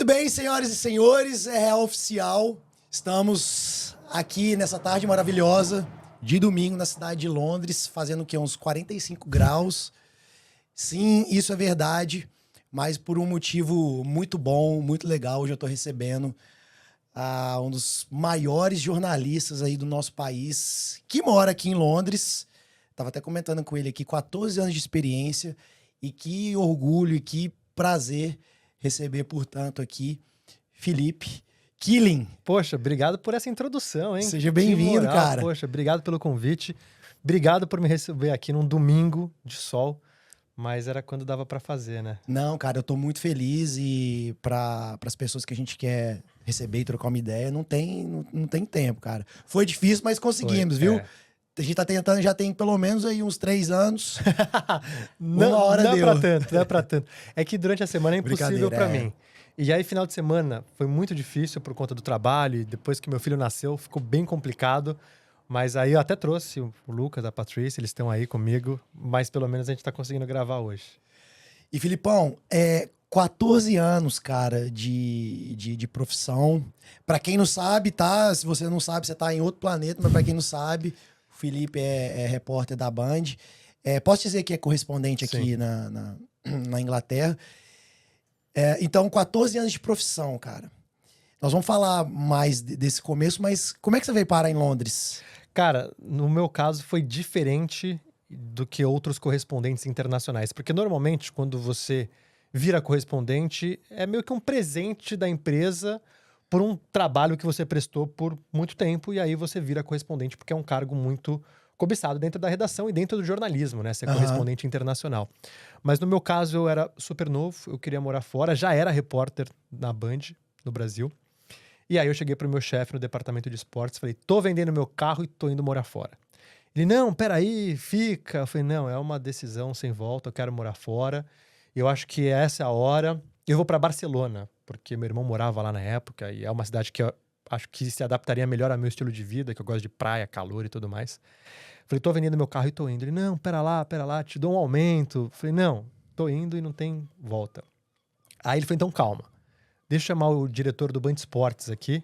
Muito bem, senhoras e senhores, é real oficial. Estamos aqui nessa tarde maravilhosa de domingo na cidade de Londres, fazendo o quê? Uns 45 graus. Sim, isso é verdade, mas por um motivo muito bom, muito legal. Hoje eu estou recebendo um dos maiores jornalistas aí do nosso país, que mora aqui em Londres. Estava até comentando com ele aqui, 14 anos de experiência, e que orgulho e que prazer receber, portanto, aqui Felipe Killing. Poxa, obrigado por essa introdução, hein? Seja bem-vindo, cara. Poxa, obrigado pelo convite. Obrigado por me receber aqui num domingo de sol, mas era quando dava pra fazer, né? Não, cara, eu tô muito feliz e para as pessoas que a gente quer receber e trocar uma ideia, não tem tempo, cara. Foi difícil, mas conseguimos, viu? É. A gente tá tentando, já tem pelo menos aí uns 3 anos. Não, Uma hora não é deu. pra tanto, não é pra tanto. É que durante a semana é impossível pra Brincadeira, mim. E aí, final de semana, foi muito difícil por conta do trabalho. E depois que meu filho nasceu, ficou bem complicado. Mas aí eu até trouxe o Lucas, a Patrícia, eles estão aí comigo. Mas pelo menos a gente tá conseguindo gravar hoje. E, Filipão, 14 anos, cara, de profissão. Pra quem não sabe, tá? Se você não sabe, você tá em outro planeta, mas pra quem não sabe, o Felipe é repórter da Band. Posso dizer que é correspondente aqui Sim. na Inglaterra. Então, 14 anos de profissão, cara. Nós vamos falar mais desse começo, mas como é que você veio parar em Londres? Cara, no meu caso foi diferente do que outros correspondentes internacionais. Porque normalmente, quando você vira correspondente, é meio que um presente da empresa por um trabalho que você prestou por muito tempo. E aí você vira correspondente, porque é um cargo muito cobiçado dentro da redação e dentro do jornalismo, né? Ser correspondente internacional. Mas no meu caso, eu era super novo, eu queria morar fora. Já era repórter na Band, no Brasil. E aí eu cheguei pro meu chefe no departamento de esportes, falei, tô vendendo meu carro e tô indo morar fora. Ele, não, peraí, fica. Eu falei, não, é uma decisão sem volta, eu quero morar fora. Eu acho que essa é a hora. Eu vou pra Barcelona, porque meu irmão morava lá na época, e é uma cidade que eu acho que se adaptaria melhor ao meu estilo de vida, que eu gosto de praia, calor e tudo mais. Falei, tô vendendo meu carro e tô indo. Ele, não, pera lá, te dou um aumento. Falei, não, tô indo e não tem volta. Aí ele falou, então calma. Deixa eu chamar o diretor do Band Esportes aqui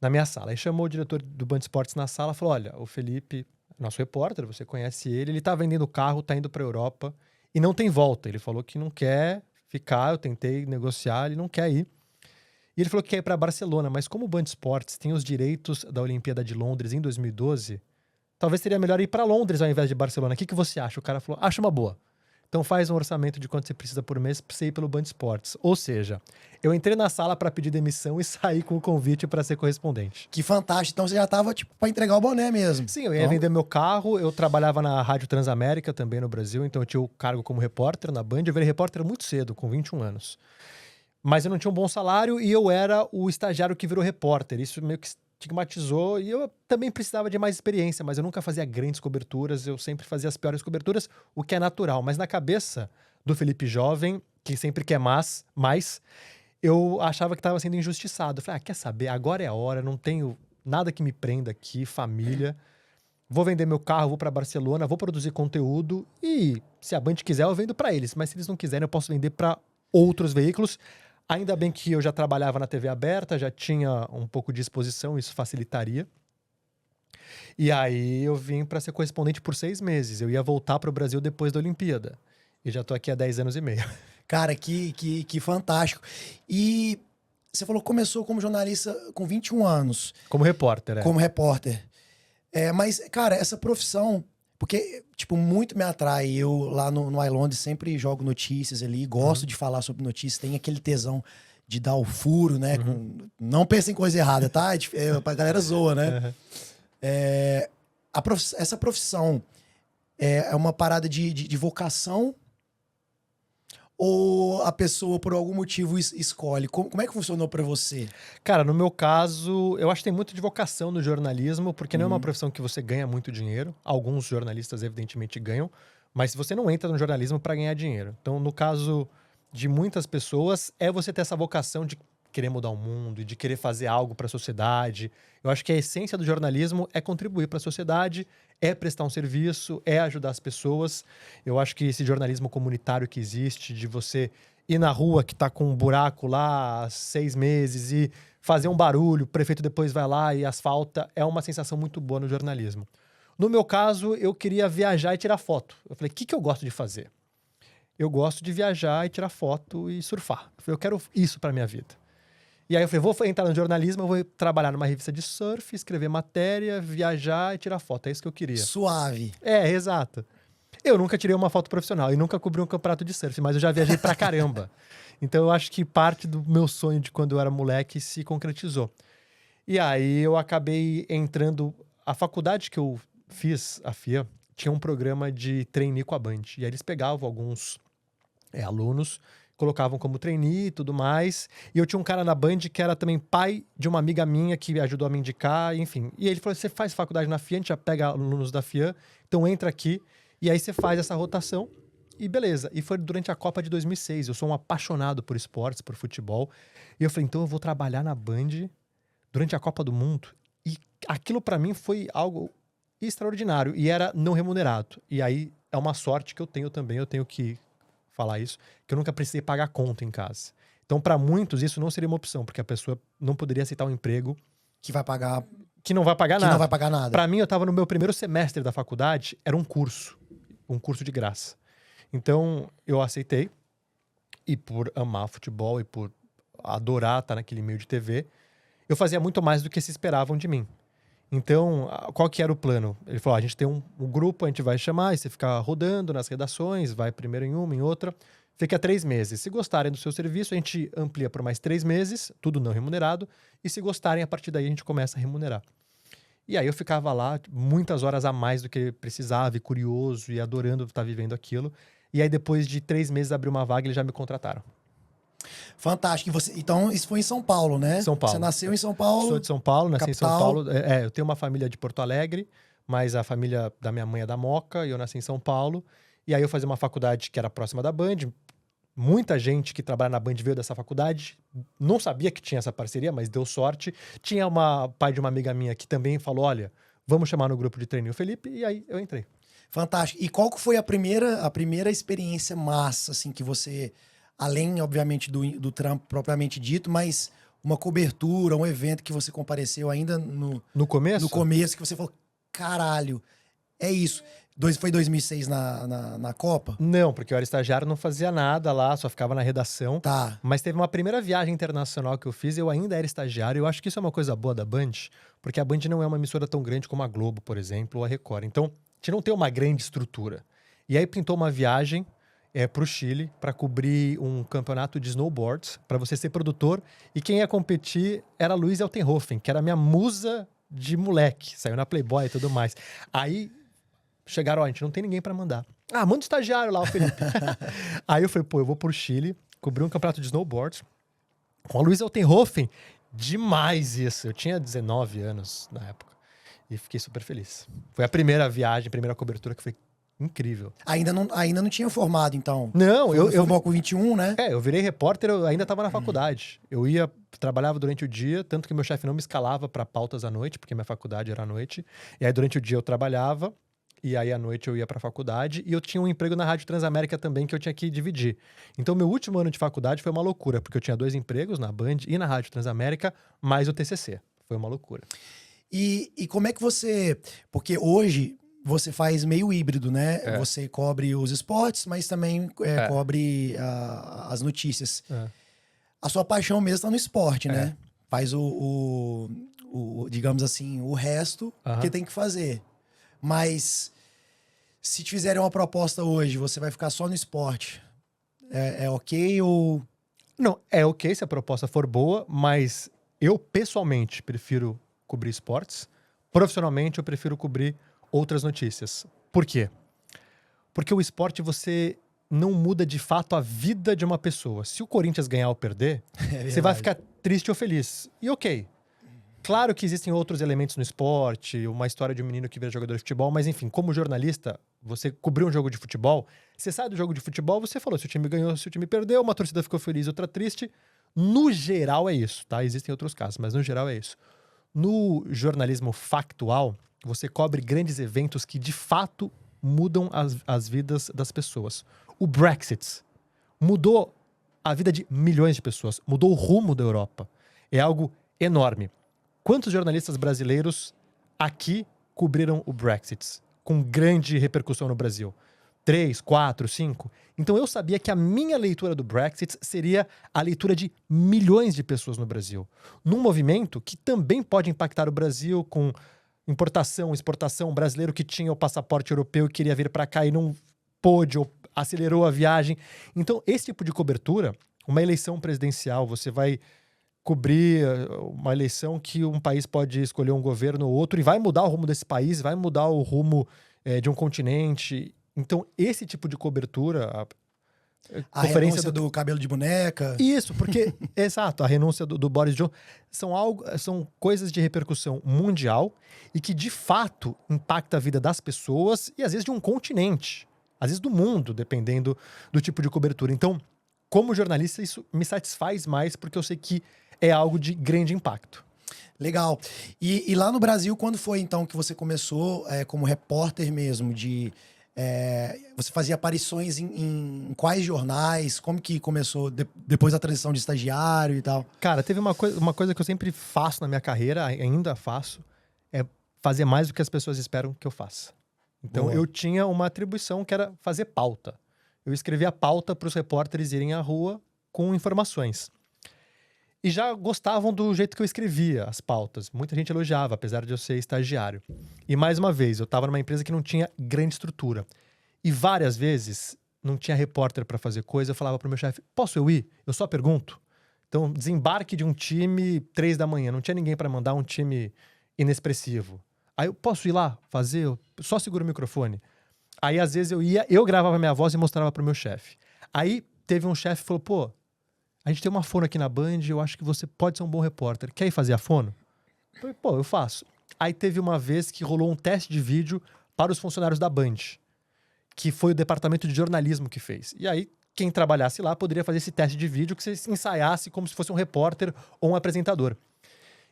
na minha sala. Aí chamou o diretor do Band Esportes na sala e falou, olha, o Felipe, nosso repórter, você conhece ele tá vendendo o carro, tá indo pra Europa e não tem volta. Ele falou que não quer ficar, eu tentei negociar, ele não quer ir. E ele falou que quer ir pra Barcelona, mas como o Band Esportes tem os direitos da Olimpíada de Londres em 2012, talvez seria melhor ir pra Londres ao invés de Barcelona. O que você acha? O cara falou, acho uma boa. Então faz um orçamento de quanto você precisa por mês pra você ir pelo Band Esportes. Ou seja, eu entrei na sala pra pedir demissão e saí com o convite pra ser correspondente. Que fantástico. Então você já tava, tipo, pra entregar o boné mesmo. Sim, eu ia vender meu carro, eu trabalhava na Rádio Transamérica também no Brasil, então eu tinha o cargo como repórter na Band. Eu virei repórter muito cedo, com 21 anos. Mas eu não tinha um bom salário e eu era o estagiário que virou repórter. Isso meio que estigmatizou e eu também precisava de mais experiência, mas eu nunca fazia grandes coberturas, eu sempre fazia as piores coberturas, o que é natural. Mas na cabeça do Felipe jovem, que sempre quer mais, eu achava que estava sendo injustiçado. Eu falei, quer saber? Agora é a hora, não tenho nada que me prenda aqui, família. Vou vender meu carro, vou para Barcelona, vou produzir conteúdo e se a Band quiser eu vendo para eles, mas se eles não quiserem eu posso vender para outros veículos. Ainda bem que eu já trabalhava na TV aberta, já tinha um pouco de exposição, isso facilitaria. E aí eu vim para ser correspondente por 6 meses. Eu ia voltar para o Brasil depois da Olimpíada. E já tô aqui há 10 anos e meio. Cara, que fantástico. E você falou que começou como jornalista com 21 anos. Como repórter, Como repórter. Mas, cara, essa profissão... Porque, tipo, muito me atrai. Eu, lá no iLondres, sempre jogo notícias ali. Gosto de falar sobre notícias. Tem aquele tesão de dar o furo, né? Não pensa em coisa errada, tá? A galera zoa, né? Essa profissão é uma parada de vocação ou a pessoa, por algum motivo, escolhe? Como é que funcionou pra você? Cara, no meu caso, eu acho que tem muito de vocação no jornalismo, porque não é uma profissão que você ganha muito dinheiro. Alguns jornalistas, evidentemente, ganham, mas você não entra no jornalismo para ganhar dinheiro. Então, no caso de muitas pessoas, é você ter essa vocação de querer mudar o mundo e de querer fazer algo para a sociedade. Eu acho que a essência do jornalismo é contribuir para a sociedade, é prestar um serviço, é ajudar as pessoas. Eu acho que esse jornalismo comunitário que existe, de você ir na rua que tá com um buraco lá há 6 meses e fazer um barulho, o prefeito depois vai lá e asfalta, é uma sensação muito boa no jornalismo. No meu caso, eu queria viajar e tirar foto. Eu falei, o que eu gosto de fazer? Eu gosto de viajar e tirar foto e surfar. Eu falei, eu quero isso pra minha vida. E aí eu falei, vou entrar no jornalismo, eu vou trabalhar numa revista de surf, escrever matéria, viajar e tirar foto. É isso que eu queria. Suave. Exato. Eu nunca tirei uma foto profissional e nunca cobri um campeonato de surf, mas eu já viajei pra caramba. Então eu acho que parte do meu sonho de quando eu era moleque se concretizou. E aí eu acabei entrando... A faculdade que eu fiz, a FIA, tinha um programa de trainee com a Band. E aí eles pegavam alguns alunos, colocavam como trainee e tudo mais. E eu tinha um cara na Band que era também pai de uma amiga minha que ajudou a me indicar, enfim. E ele falou, você faz faculdade na FIA, a gente já pega alunos da FIA, então entra aqui. E aí você faz essa rotação e beleza. E foi durante a Copa de 2006. Eu sou um apaixonado por esportes, por futebol. E eu falei, então eu vou trabalhar na Band durante a Copa do Mundo. E aquilo pra mim foi algo extraordinário. E era não remunerado. E aí é uma sorte que eu tenho também. Eu tenho que falar isso. Que eu nunca precisei pagar conta em casa. Então pra muitos isso não seria uma opção. Porque a pessoa não poderia aceitar um emprego Que vai pagar... que não vai pagar Que nada. não vai pagar nada. Pra mim, eu tava no meu primeiro semestre da faculdade. Era um curso de graça. Então, eu aceitei. E por amar futebol e por adorar estar naquele meio de TV, eu fazia muito mais do que se esperavam de mim. Então, qual que era o plano? Ele falou, a gente tem um grupo, a gente vai chamar, e você fica rodando nas redações, vai primeiro em uma, em outra, fica 3 meses. Se gostarem do seu serviço, a gente amplia por mais 3 meses, tudo não remunerado, e se gostarem, a partir daí a gente começa a remunerar. E aí eu ficava lá muitas horas a mais do que precisava, e curioso, e adorando estar vivendo aquilo. E aí depois de 3 meses abriu uma vaga, eles já me contrataram. Fantástico. E você... Então, isso foi em São Paulo, né? São Paulo. Você nasceu em São Paulo? Sou de São Paulo, nasci em São capital. Paulo. Eu tenho uma família de Porto Alegre, mas a família da minha mãe é da Moca, e eu nasci em São Paulo. E aí eu fazia uma faculdade que era próxima da Band. Muita gente que trabalha na Band veio dessa faculdade. Não sabia que tinha essa parceria, mas deu sorte. Tinha pai de uma amiga minha que também falou, olha, vamos chamar no grupo de treino o Felipe, e aí eu entrei. Fantástico. E qual que foi a primeira experiência massa, assim, que você, além, obviamente, do trampo propriamente dito, mas uma cobertura, um evento que você compareceu ainda No começo? no começo, que você falou, caralho, é isso. Foi 2006 na Copa? Não, porque eu era estagiário, não fazia nada lá, só ficava na redação. Tá. Mas teve uma primeira viagem internacional que eu fiz, eu ainda era estagiário. Eu acho que isso é uma coisa boa da Band, porque a Band não é uma emissora tão grande como a Globo, por exemplo, ou a Record. Então, a gente não tem uma grande estrutura. E aí pintou uma viagem para o Chile para cobrir um campeonato de snowboards, para você ser produtor. E quem ia competir era Luiz Eltenhofen, que era a minha musa de moleque. Saiu na Playboy e tudo mais. Aí chegaram, ó, a gente não tem ninguém para mandar. Ah, manda o estagiário lá, o Felipe. Aí eu falei, pô, eu vou pro Chile, cobri um campeonato de snowboards com a Luiz Eltenhofen. Demais isso. Eu tinha 19 anos na época. E fiquei super feliz. Foi a primeira viagem, primeira cobertura que foi incrível. Ainda não tinha formado, então? Não, eu formou com 21, né? eu virei repórter, eu ainda estava na faculdade. Eu trabalhava durante o dia, tanto que meu chefe não me escalava para pautas à noite, porque minha faculdade era à noite. E aí durante o dia eu trabalhava, e aí à noite eu ia para a faculdade, e eu tinha um emprego na Rádio Transamérica também que eu tinha que dividir. Então meu último ano de faculdade foi uma loucura, porque eu tinha 2 empregos na Band e na Rádio Transamérica, mais o TCC. Foi uma loucura. E como é que você... Porque hoje você faz meio híbrido, né? Você cobre os esportes, mas também cobre as notícias. A sua paixão mesmo está no esporte, né? Faz digamos assim, o resto que tem que fazer. Mas se te fizerem uma proposta hoje, você vai ficar só no esporte. É ok ou... Não, é ok se a proposta for boa, mas eu pessoalmente prefiro cobrir esportes. Profissionalmente, eu prefiro cobrir outras notícias. Por quê? Porque o esporte, você não muda de fato a vida de uma pessoa. Se o Corinthians ganhar ou perder, você vai ficar triste ou feliz. E ok. Claro que existem outros elementos no esporte, uma história de um menino que vira jogador de futebol, mas enfim, como jornalista, você cobriu um jogo de futebol, você sai do jogo de futebol, você falou se o time ganhou, se o time perdeu, uma torcida ficou feliz, outra triste. No geral é isso, tá? Existem outros casos, mas no geral é isso. No jornalismo factual, você cobre grandes eventos que, de fato, mudam as vidas das pessoas. O Brexit mudou a vida de milhões de pessoas, mudou o rumo da Europa. É algo enorme. Quantos jornalistas brasileiros aqui cobriram o Brexit com grande repercussão no Brasil? 3, 4, 5? Então eu sabia que a minha leitura do Brexit seria a leitura de milhões de pessoas no Brasil. Num movimento que também pode impactar o Brasil com importação, exportação, brasileiro que tinha o passaporte europeu e queria vir para cá e não pôde ou acelerou a viagem. Então esse tipo de cobertura, uma eleição presidencial, você vai cobrir uma eleição que um país pode escolher um governo ou outro e vai mudar o rumo desse país, vai mudar o rumo de um continente. Então, esse tipo de cobertura... A renúncia do cabelo de boneca. Isso, porque... Exato, a renúncia do Boris Johnson são coisas de repercussão mundial e que, de fato, impacta a vida das pessoas e, às vezes, de um continente. Às vezes, do mundo, dependendo do tipo de cobertura. Então, como jornalista, isso me satisfaz mais porque eu sei que é algo de grande impacto. Legal. E lá no Brasil, quando foi, então, que você começou como repórter mesmo, você fazia aparições em quais jornais? Como que começou depois da transição de estagiário e tal? Cara, teve uma coisa que eu sempre faço na minha carreira, ainda faço, é fazer mais do que as pessoas esperam que eu faça. Então, Boa. eu tinha uma atribuição que era fazer pauta. Eu escrevia a pauta para os repórteres irem à rua com informações. E já gostavam do jeito que eu escrevia as pautas. Muita gente elogiava, apesar de eu ser estagiário. E mais uma vez, eu estava numa empresa que não tinha grande estrutura. E várias vezes não tinha repórter para fazer coisa. Eu falava pro meu chefe, posso eu ir? Eu só pergunto. Então, desembarque de um time 3 da manhã. Não tinha ninguém para mandar um time inexpressivo. Aí eu posso ir lá fazer? Eu só seguro o microfone. Aí, às vezes, eu ia, eu gravava minha voz e mostrava pro meu chefe. Aí, teve um chefe que falou, pô, a gente tem uma fono aqui na Band, eu acho que você pode ser um bom repórter. Quer ir fazer a fono? Eu falei, pô, eu faço. Aí teve uma vez que rolou um teste de vídeo para os funcionários da Band, que foi o departamento de jornalismo que fez. E aí, quem trabalhasse lá poderia fazer esse teste de vídeo que você ensaiasse como se fosse um repórter ou um apresentador.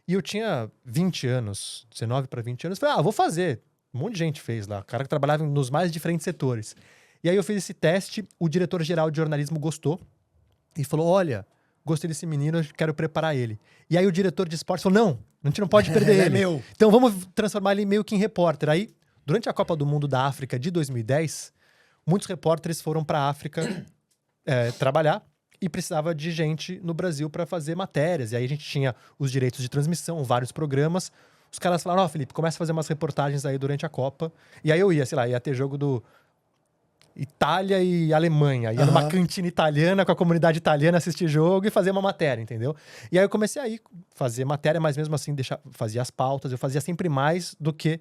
E eu tinha 20 anos, 19 para 20 anos, falei, vou fazer. Um monte de gente fez lá, o cara que trabalhava nos mais diferentes setores. E aí eu fiz esse teste, o diretor-geral de jornalismo gostou, e falou, olha, gostei desse menino, eu quero preparar ele. E aí o diretor de esportes falou, não, a gente não pode perder ele. É meu. Então vamos transformar ele meio que em repórter. Aí, durante a Copa do Mundo da África de 2010, muitos repórteres foram para a África trabalhar e precisava de gente no Brasil para fazer matérias. E aí a gente tinha os direitos de transmissão, vários programas. Os caras falaram, Felipe, começa a fazer umas reportagens aí durante a Copa. E aí eu ia, sei lá, ia ter jogo do Itália e Alemanha. Ia numa cantina italiana com a comunidade italiana assistir jogo e fazer uma matéria, entendeu? E aí eu comecei a ir fazer matéria, mas mesmo assim fazia as pautas. Eu fazia sempre mais do que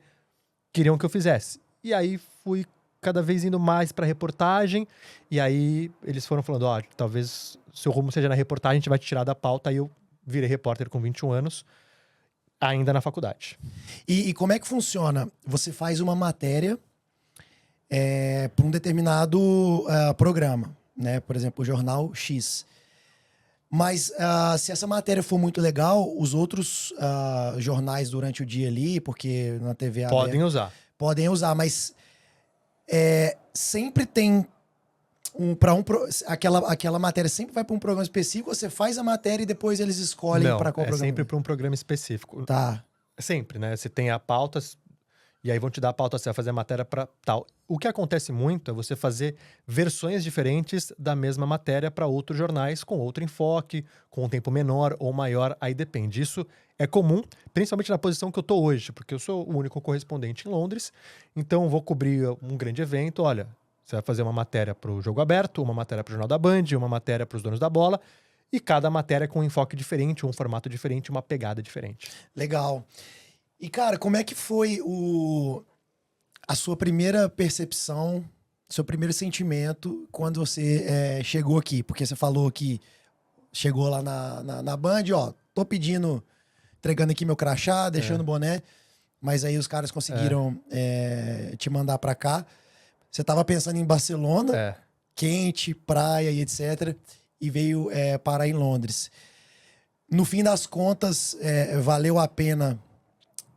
queriam que eu fizesse. E aí fui cada vez indo mais pra reportagem. E aí eles foram falando, talvez seu rumo seja na reportagem, a gente vai te tirar da pauta. Aí eu virei repórter com 21 anos, ainda na faculdade. E como é que funciona? Você faz uma matéria para um determinado programa, né? Por exemplo, o Jornal X. Mas se essa matéria for muito legal, os outros jornais durante o dia ali, porque na TV Podem usar. Podem usar, mas sempre tem aquela matéria sempre vai para um programa específico, você faz a matéria e depois eles escolhem para qual programa? Sempre para um programa específico. Tá. Sempre, né? Você tem a pauta e aí vão te dar a pauta, você vai fazer a matéria para tal. O que acontece muito é você fazer versões diferentes da mesma matéria para outros jornais com outro enfoque, com um tempo menor ou maior, aí depende. Isso é comum, principalmente na posição que eu tô hoje, porque eu sou o único correspondente em Londres, então vou cobrir um grande evento, olha, você vai fazer uma matéria para o Jogo Aberto, uma matéria para o Jornal da Band, uma matéria para os donos da bola, e cada matéria com um enfoque diferente, um formato diferente, uma pegada diferente. Legal. E, cara, como é que foi a sua primeira percepção, seu primeiro sentimento quando você chegou aqui? Porque você falou que chegou lá na Band, tô pedindo, entregando aqui meu crachá, deixando o boné, mas aí os caras conseguiram te mandar pra cá. Você tava pensando em Barcelona, quente, praia e etc., e veio parar em Londres. No fim das contas, valeu a pena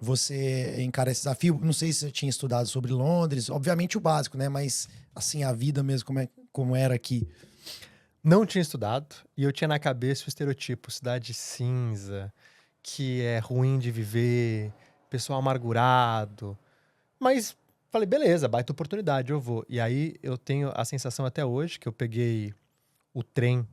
você encarar esse desafio? Não sei se você tinha estudado sobre Londres, obviamente o básico, né? Mas, assim, a vida mesmo, como era aqui. Não tinha estudado e eu tinha na cabeça o estereotipo, cidade cinza, que é ruim de viver, pessoal amargurado. Mas falei, beleza, baita oportunidade, eu vou. E aí eu tenho a sensação até hoje que eu peguei o trem,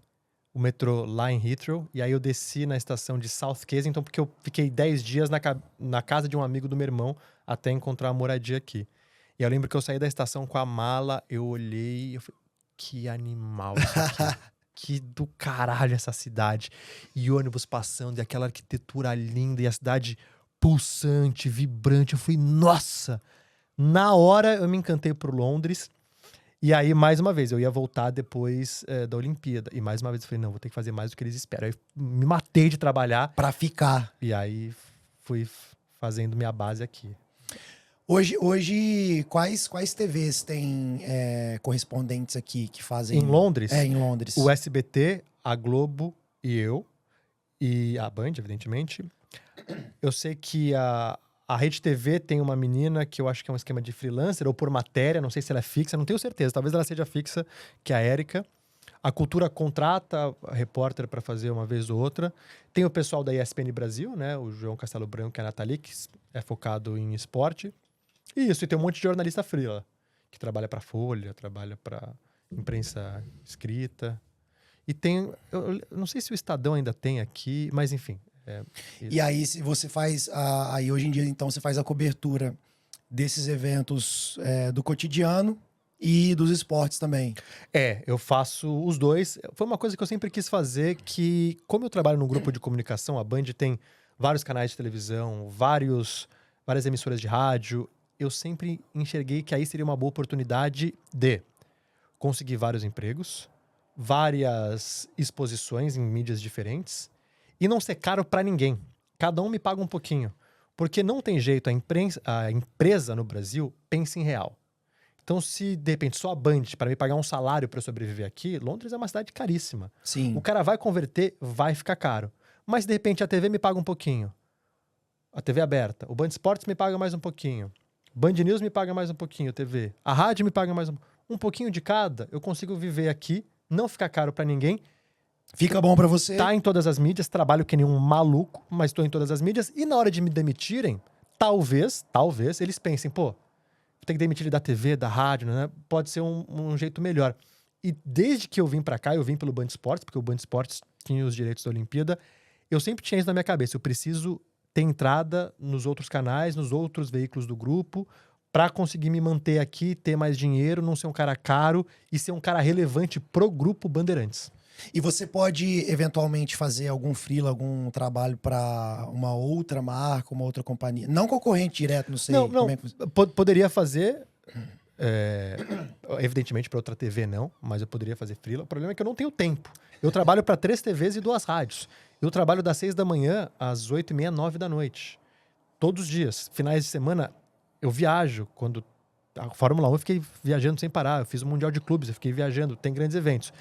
o metrô lá em Heathrow, e aí eu desci na estação de South Kensington, porque eu fiquei 10 dias na casa de um amigo do meu irmão até encontrar a moradia aqui. E eu lembro que eu saí da estação com a mala, eu olhei e eu falei, que animal isso aqui. Que do caralho essa cidade. E ônibus passando, e aquela arquitetura linda, e a cidade pulsante, vibrante. Eu falei, nossa! Na hora eu me encantei por Londres. E aí, mais uma vez, eu ia voltar depois da Olimpíada. E mais uma vez eu falei, não, vou ter que fazer mais do que eles esperam. Aí me matei de trabalhar. Pra ficar. E aí fui fazendo minha base aqui. Hoje quais TVs tem correspondentes aqui que fazem... Em Londres? Em Londres. O SBT, a Globo e eu. E a Band, evidentemente. Eu sei que a Rede TV tem uma menina que eu acho que é um esquema de freelancer ou por matéria, não sei se ela é fixa, não tenho certeza. Talvez ela seja fixa, que é a Érica. A Cultura contrata a repórter para fazer uma vez ou outra. Tem o pessoal da ESPN Brasil, né? O João Castelo Branco e a Nathalie, que é focado em esporte. Isso, e tem um monte de jornalista freela, que trabalha para Folha, trabalha para imprensa escrita. E tem, eu não sei se o Estadão ainda tem aqui, mas enfim. E aí, se você faz, aí hoje em dia, então, você faz a cobertura desses eventos do cotidiano e dos esportes também. Eu faço os dois. Foi uma coisa que eu sempre quis fazer, que como eu trabalho num grupo de comunicação, a Band tem vários canais de televisão, várias emissoras de rádio, eu sempre enxerguei que aí seria uma boa oportunidade de conseguir vários empregos, várias exposições em mídias diferentes e não ser caro para ninguém. Cada um me paga um pouquinho. Porque não tem jeito, a empresa no Brasil pensa em real. Então, se de repente só a Band, para me pagar um salário para sobreviver aqui, Londres é uma cidade caríssima. Sim. O cara vai converter, vai ficar caro. Mas de repente a TV me paga um pouquinho. A TV aberta. O Band Esportes me paga mais um pouquinho. Band News me paga mais um pouquinho, TV. A rádio me paga mais um pouquinho de cada. Eu consigo viver aqui, não ficar caro para ninguém. Fica bom para você. Tá em todas as mídias, trabalho que nem um maluco, mas tô em todas as mídias. E na hora de me demitirem, talvez, eles pensem, pô, tem que demitir ele da TV, da rádio, né? Pode ser um jeito melhor. E desde que eu vim pra cá, eu vim pelo Band Esportes, porque o Band Esportes tinha os direitos da Olimpíada, eu sempre tinha isso na minha cabeça. Eu preciso ter entrada nos outros canais, nos outros veículos do grupo, pra conseguir me manter aqui, ter mais dinheiro, não ser um cara caro e ser um cara relevante pro grupo Bandeirantes. E você pode, eventualmente, fazer algum freela, algum trabalho para uma outra marca, uma outra companhia? Não concorrente direto, não sei. Não, como é que... poderia fazer... evidentemente para outra TV não, mas eu poderia fazer freela. O problema é que eu não tenho tempo. Eu trabalho para 3 TVs e 2 rádios. Eu trabalho das 6 da manhã às 8h30, 9 da noite. Todos os dias. Finais de semana, eu viajo. Quando a Fórmula 1 eu fiquei viajando sem parar. Eu fiz o Mundial de Clubes, eu fiquei viajando. Tem grandes eventos.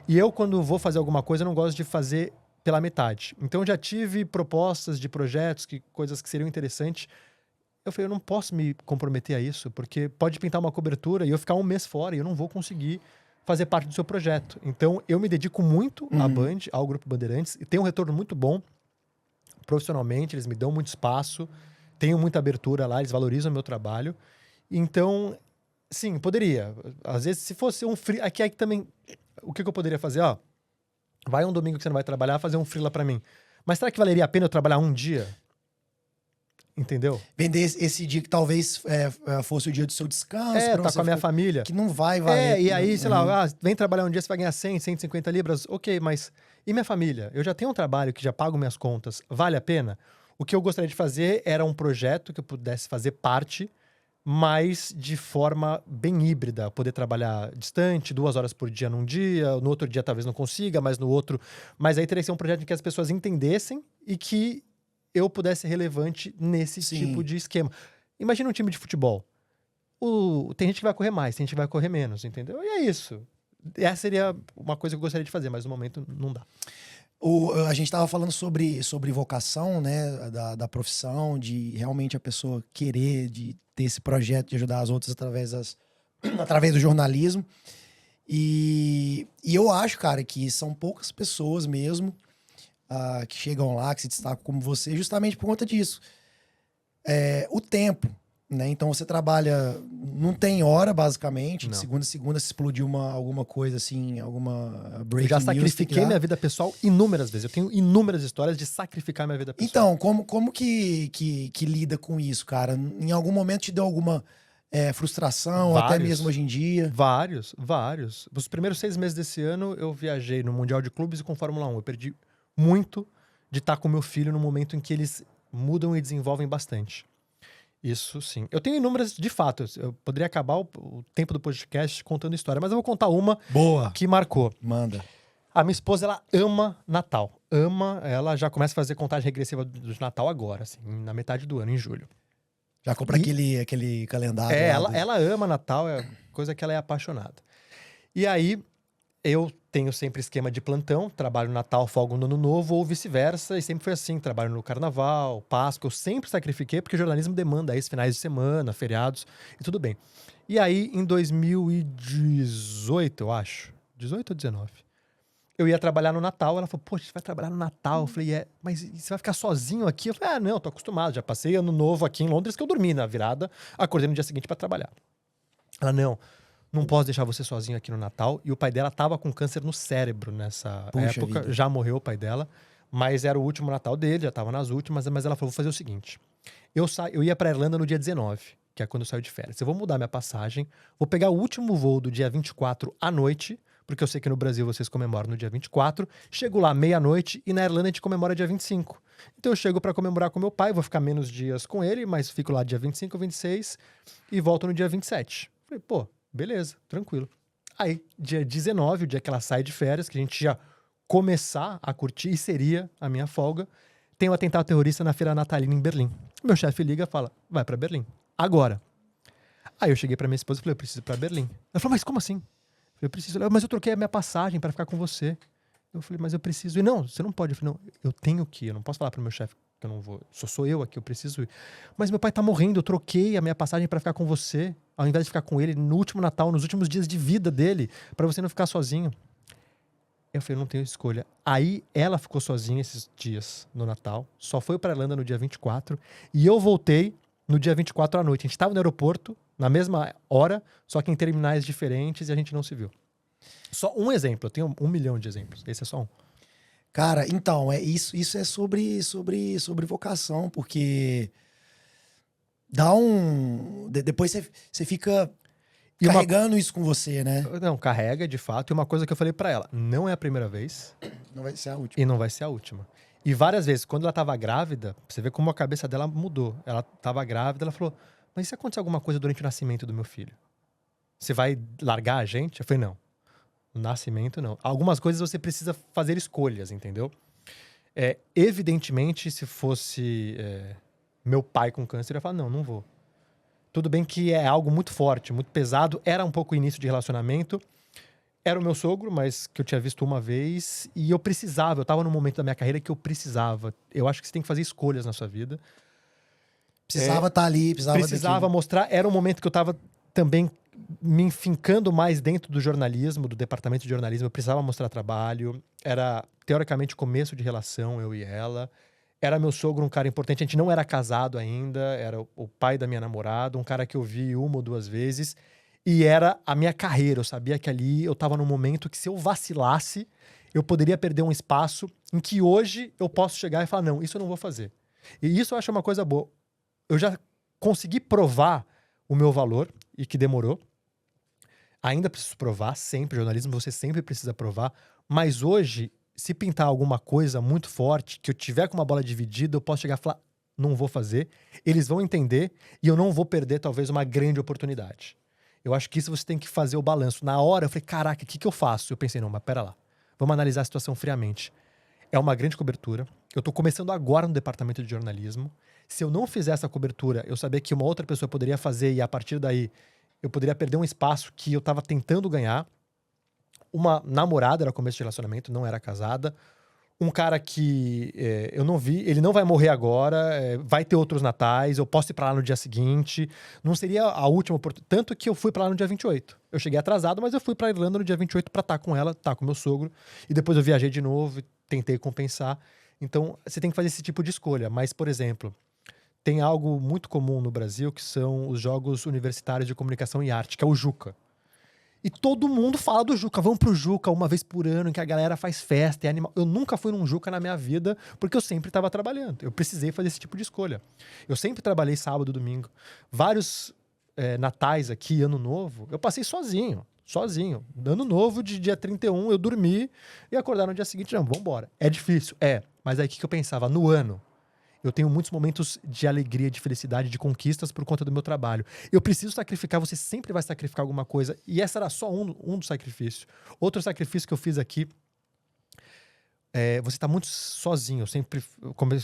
E eu, quando vou fazer alguma coisa, eu não gosto de fazer pela metade. Então, eu já tive propostas de projetos, coisas que seriam interessantes. Eu falei, eu não posso me comprometer a isso, porque pode pintar uma cobertura e eu ficar um mês fora e eu não vou conseguir fazer parte do seu projeto. Então, eu me dedico muito à Band, ao Grupo Bandeirantes, e tenho um retorno muito bom profissionalmente, eles me dão muito espaço, tenho muita abertura lá, eles valorizam o meu trabalho. Então, sim, poderia. Às vezes, se fosse um free... Aqui também... O que eu poderia fazer? Ó, vai um domingo que você não vai trabalhar, fazer um freela pra mim. Mas será que valeria a pena eu trabalhar um dia? Entendeu? Vender esse dia que talvez fosse o dia do seu descanso. Tá com a minha família. Que não vai valer. E aí, sei lá, vem trabalhar um dia, você vai ganhar 100, 150 libras. Ok, mas e minha família? Eu já tenho um trabalho que já pago minhas contas. Vale a pena? O que eu gostaria de fazer era um projeto que eu pudesse fazer parte, mas de forma bem híbrida. Poder trabalhar distante, 2 horas por dia num dia, no outro dia talvez não consiga, mas no outro... Mas aí teria que ser um projeto em que as pessoas entendessem e que eu pudesse ser relevante nesse tipo de esquema. Imagina um time de futebol. Tem gente que vai correr mais, tem gente que vai correr menos, entendeu? E é isso. Essa seria uma coisa que eu gostaria de fazer, mas no momento não dá. A gente estava falando sobre vocação, né, da profissão, de realmente a pessoa querer, de ter esse projeto de ajudar as outras através do jornalismo. E eu acho, cara, que são poucas pessoas mesmo que chegam lá, que se destacam como você, justamente por conta disso. O tempo, né? Então você trabalha, não tem hora, basicamente, de Não. segunda a segunda, se explodir alguma coisa assim, alguma Eu breaking já news, tem que sacrifiquei dar. minha vida pessoal inúmeras vezes. Eu tenho inúmeras histórias de sacrificar minha vida pessoal. Então, como que lida com isso, cara? Em algum momento te deu alguma frustração, até Vários. mesmo hoje em dia? Vários. Os primeiros 6 meses desse ano, eu viajei no Mundial de Clubes e com Fórmula 1. Eu perdi muito de estar com meu filho no momento em que eles mudam e desenvolvem bastante. Isso sim. Eu tenho inúmeras, de fato. Eu poderia acabar o tempo do podcast contando história, mas eu vou contar uma Boa. que marcou. Manda. A minha esposa, ela ama Natal. Ela já começa a fazer contagem regressiva do Natal agora, assim, na metade do ano, em julho. Já compra aquele calendário. Ela ama Natal, é coisa que ela é apaixonada. E aí, eu tenho sempre esquema de plantão, trabalho no Natal, folgo no Ano Novo, ou vice-versa, e sempre foi assim, trabalho no Carnaval, Páscoa, eu sempre sacrifiquei, porque o jornalismo demanda isso, finais de semana, feriados, e tudo bem. E aí, em 2018, eu acho, 18 ou 19, eu ia trabalhar no Natal, ela falou, poxa, você vai trabalhar no Natal? Eu falei, mas você vai ficar sozinho aqui? Eu falei, não, tô acostumado, já passei Ano Novo aqui em Londres, que eu dormi na virada, acordei no dia seguinte pra trabalhar. Ela, não posso deixar você sozinho aqui no Natal. E o pai dela tava com câncer no cérebro nessa Puxa época. vida. Já morreu o pai dela. Mas era o último Natal dele, já tava nas últimas. Mas ela falou, vou fazer o seguinte. Eu ia pra Irlanda no dia 19, que é quando eu saio de férias. Eu vou mudar minha passagem. Vou pegar o último voo do dia 24 à noite. Porque eu sei que no Brasil vocês comemoram no dia 24. Chego lá meia-noite e na Irlanda a gente comemora dia 25. Então eu chego pra comemorar com meu pai. Vou ficar menos dias com ele, mas fico lá dia 25, 26 e volto no dia 27. Falei, pô, beleza, tranquilo. Aí, dia 19, o dia que ela sai de férias, que a gente ia começar a curtir, e seria a minha folga, tem um atentado terrorista na feira natalina em Berlim. Meu chefe liga e fala, vai pra Berlim, agora. Aí eu cheguei pra minha esposa e falei, eu preciso ir pra Berlim. Ela falou, mas como assim? Eu falei, eu preciso. Mas eu troquei a minha passagem pra ficar com você. Eu falei, mas eu preciso ir. Não, você não pode. Eu falei, não, eu tenho que ir, eu não posso falar pro meu chefe que eu não vou. Sou eu aqui, eu preciso ir. Mas meu pai tá morrendo, eu troquei a minha passagem pra ficar com você, ao invés de ficar com ele no último Natal, nos últimos dias de vida dele, pra você não ficar sozinho. Eu falei, eu não tenho escolha. Aí ela ficou sozinha esses dias no Natal, só foi pra Irlanda no dia 24, e eu voltei no dia 24 à noite. A gente tava no aeroporto, na mesma hora, só que em terminais diferentes, e a gente não se viu. Só um exemplo, eu tenho 1 milhão de exemplos, esse é só um. Cara, então, isso é sobre vocação, porque dá depois você fica carregando isso com você, né? Não, carrega, de fato. E uma coisa que eu falei pra ela, não é a primeira vez. Não vai ser a última. E não vai ser a última. E várias vezes, quando ela tava grávida, você vê como a cabeça dela mudou. Ela tava grávida, ela falou, mas e se acontecer alguma coisa durante o nascimento do meu filho? Você vai largar a gente? Eu falei, não. No nascimento, não. Algumas coisas você precisa fazer escolhas, entendeu? Evidentemente, se fosse meu pai com câncer, eu ia falar, não vou. Tudo bem que é algo muito forte, muito pesado. Era um pouco o início de relacionamento. Era o meu sogro, mas que eu tinha visto uma vez. E eu tava num momento da minha carreira que eu precisava. Eu acho que você tem que fazer escolhas na sua vida. Precisava estar ali, Precisava mostrar. Era um momento que eu tava também me enfincando mais dentro do jornalismo, do departamento de jornalismo. Eu precisava mostrar trabalho. Era, teoricamente, começo de relação, eu e ela. Era meu sogro, um cara importante. A gente não era casado ainda. Era o pai da minha namorada. Um cara que eu vi 1 ou 2 vezes. E era a minha carreira. Eu sabia que ali eu tava num momento que, se eu vacilasse, eu poderia perder um espaço em que hoje eu posso chegar e falar, não, isso eu não vou fazer. E isso eu acho uma coisa boa. Eu já consegui provar o meu valor, e que demorou. Ainda preciso provar, sempre. Jornalismo você sempre precisa provar. Mas hoje, se pintar alguma coisa muito forte, que eu tiver com uma bola dividida, eu posso chegar e falar, não vou fazer. Eles vão entender e eu não vou perder, talvez, uma grande oportunidade. Eu acho que isso você tem que fazer o balanço. Na hora, eu falei, caraca, o que eu faço? Eu pensei, não, mas pera lá. Vamos analisar a situação friamente. É uma grande cobertura. Eu tô começando agora no departamento de jornalismo. Se eu não fizer essa cobertura, eu sabia que uma outra pessoa poderia fazer e, a partir daí, eu poderia perder um espaço que eu tava tentando ganhar. Uma namorada, era começo de relacionamento, não era casada. Um cara que eu não vi, ele não vai morrer agora, vai ter outros natais, eu posso ir pra lá no dia seguinte. Não seria a última oportunidade. Tanto que eu fui pra lá no dia 28. Eu cheguei atrasado, mas eu fui pra Irlanda no dia 28 pra estar com ela, estar com meu sogro. E depois eu viajei de novo, tentei compensar. Então, você tem que fazer esse tipo de escolha. Mas, por exemplo, tem algo muito comum no Brasil que são os Jogos Universitários de Comunicação e Arte, que é o JUCA. E todo mundo fala do Juca. Vamos pro Juca uma vez por ano, em que a galera faz festa, é animal. Eu nunca fui num Juca na minha vida, porque eu sempre estava trabalhando. Eu precisei fazer esse tipo de escolha. Eu sempre trabalhei sábado, domingo. Vários natais aqui, ano novo, eu passei sozinho. Sozinho. Ano novo, de dia 31, eu dormi e acordar no dia seguinte, não, vambora. É difícil? É. Mas aí o que eu pensava? No ano, eu tenho muitos momentos de alegria, de felicidade, de conquistas por conta do meu trabalho. Eu preciso sacrificar, você sempre vai sacrificar alguma coisa. E essa era só um dos sacrifícios. Outro sacrifício que eu fiz aqui, você tá muito sozinho. Eu sempre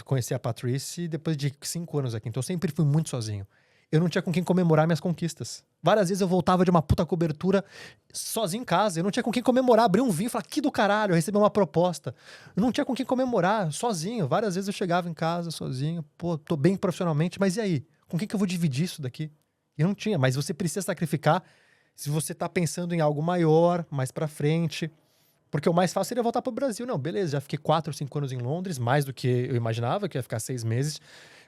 conheci a Patrícia depois de 5 anos aqui. Então eu sempre fui muito sozinho. Eu não tinha com quem comemorar minhas conquistas. Várias vezes eu voltava de uma puta cobertura sozinho em casa. Eu não tinha com quem comemorar. Abri um vinho e falei, que do caralho, eu recebi uma proposta. Eu não tinha com quem comemorar, sozinho. Várias vezes eu chegava em casa sozinho. Pô, tô bem profissionalmente, mas e aí? Com quem que eu vou dividir isso daqui? E não tinha, mas você precisa sacrificar se você tá pensando em algo maior, mais pra frente. Porque o mais fácil seria voltar pro Brasil. Não, beleza, já fiquei 4 ou 5 anos em Londres, mais do que eu imaginava, que ia ficar 6 meses.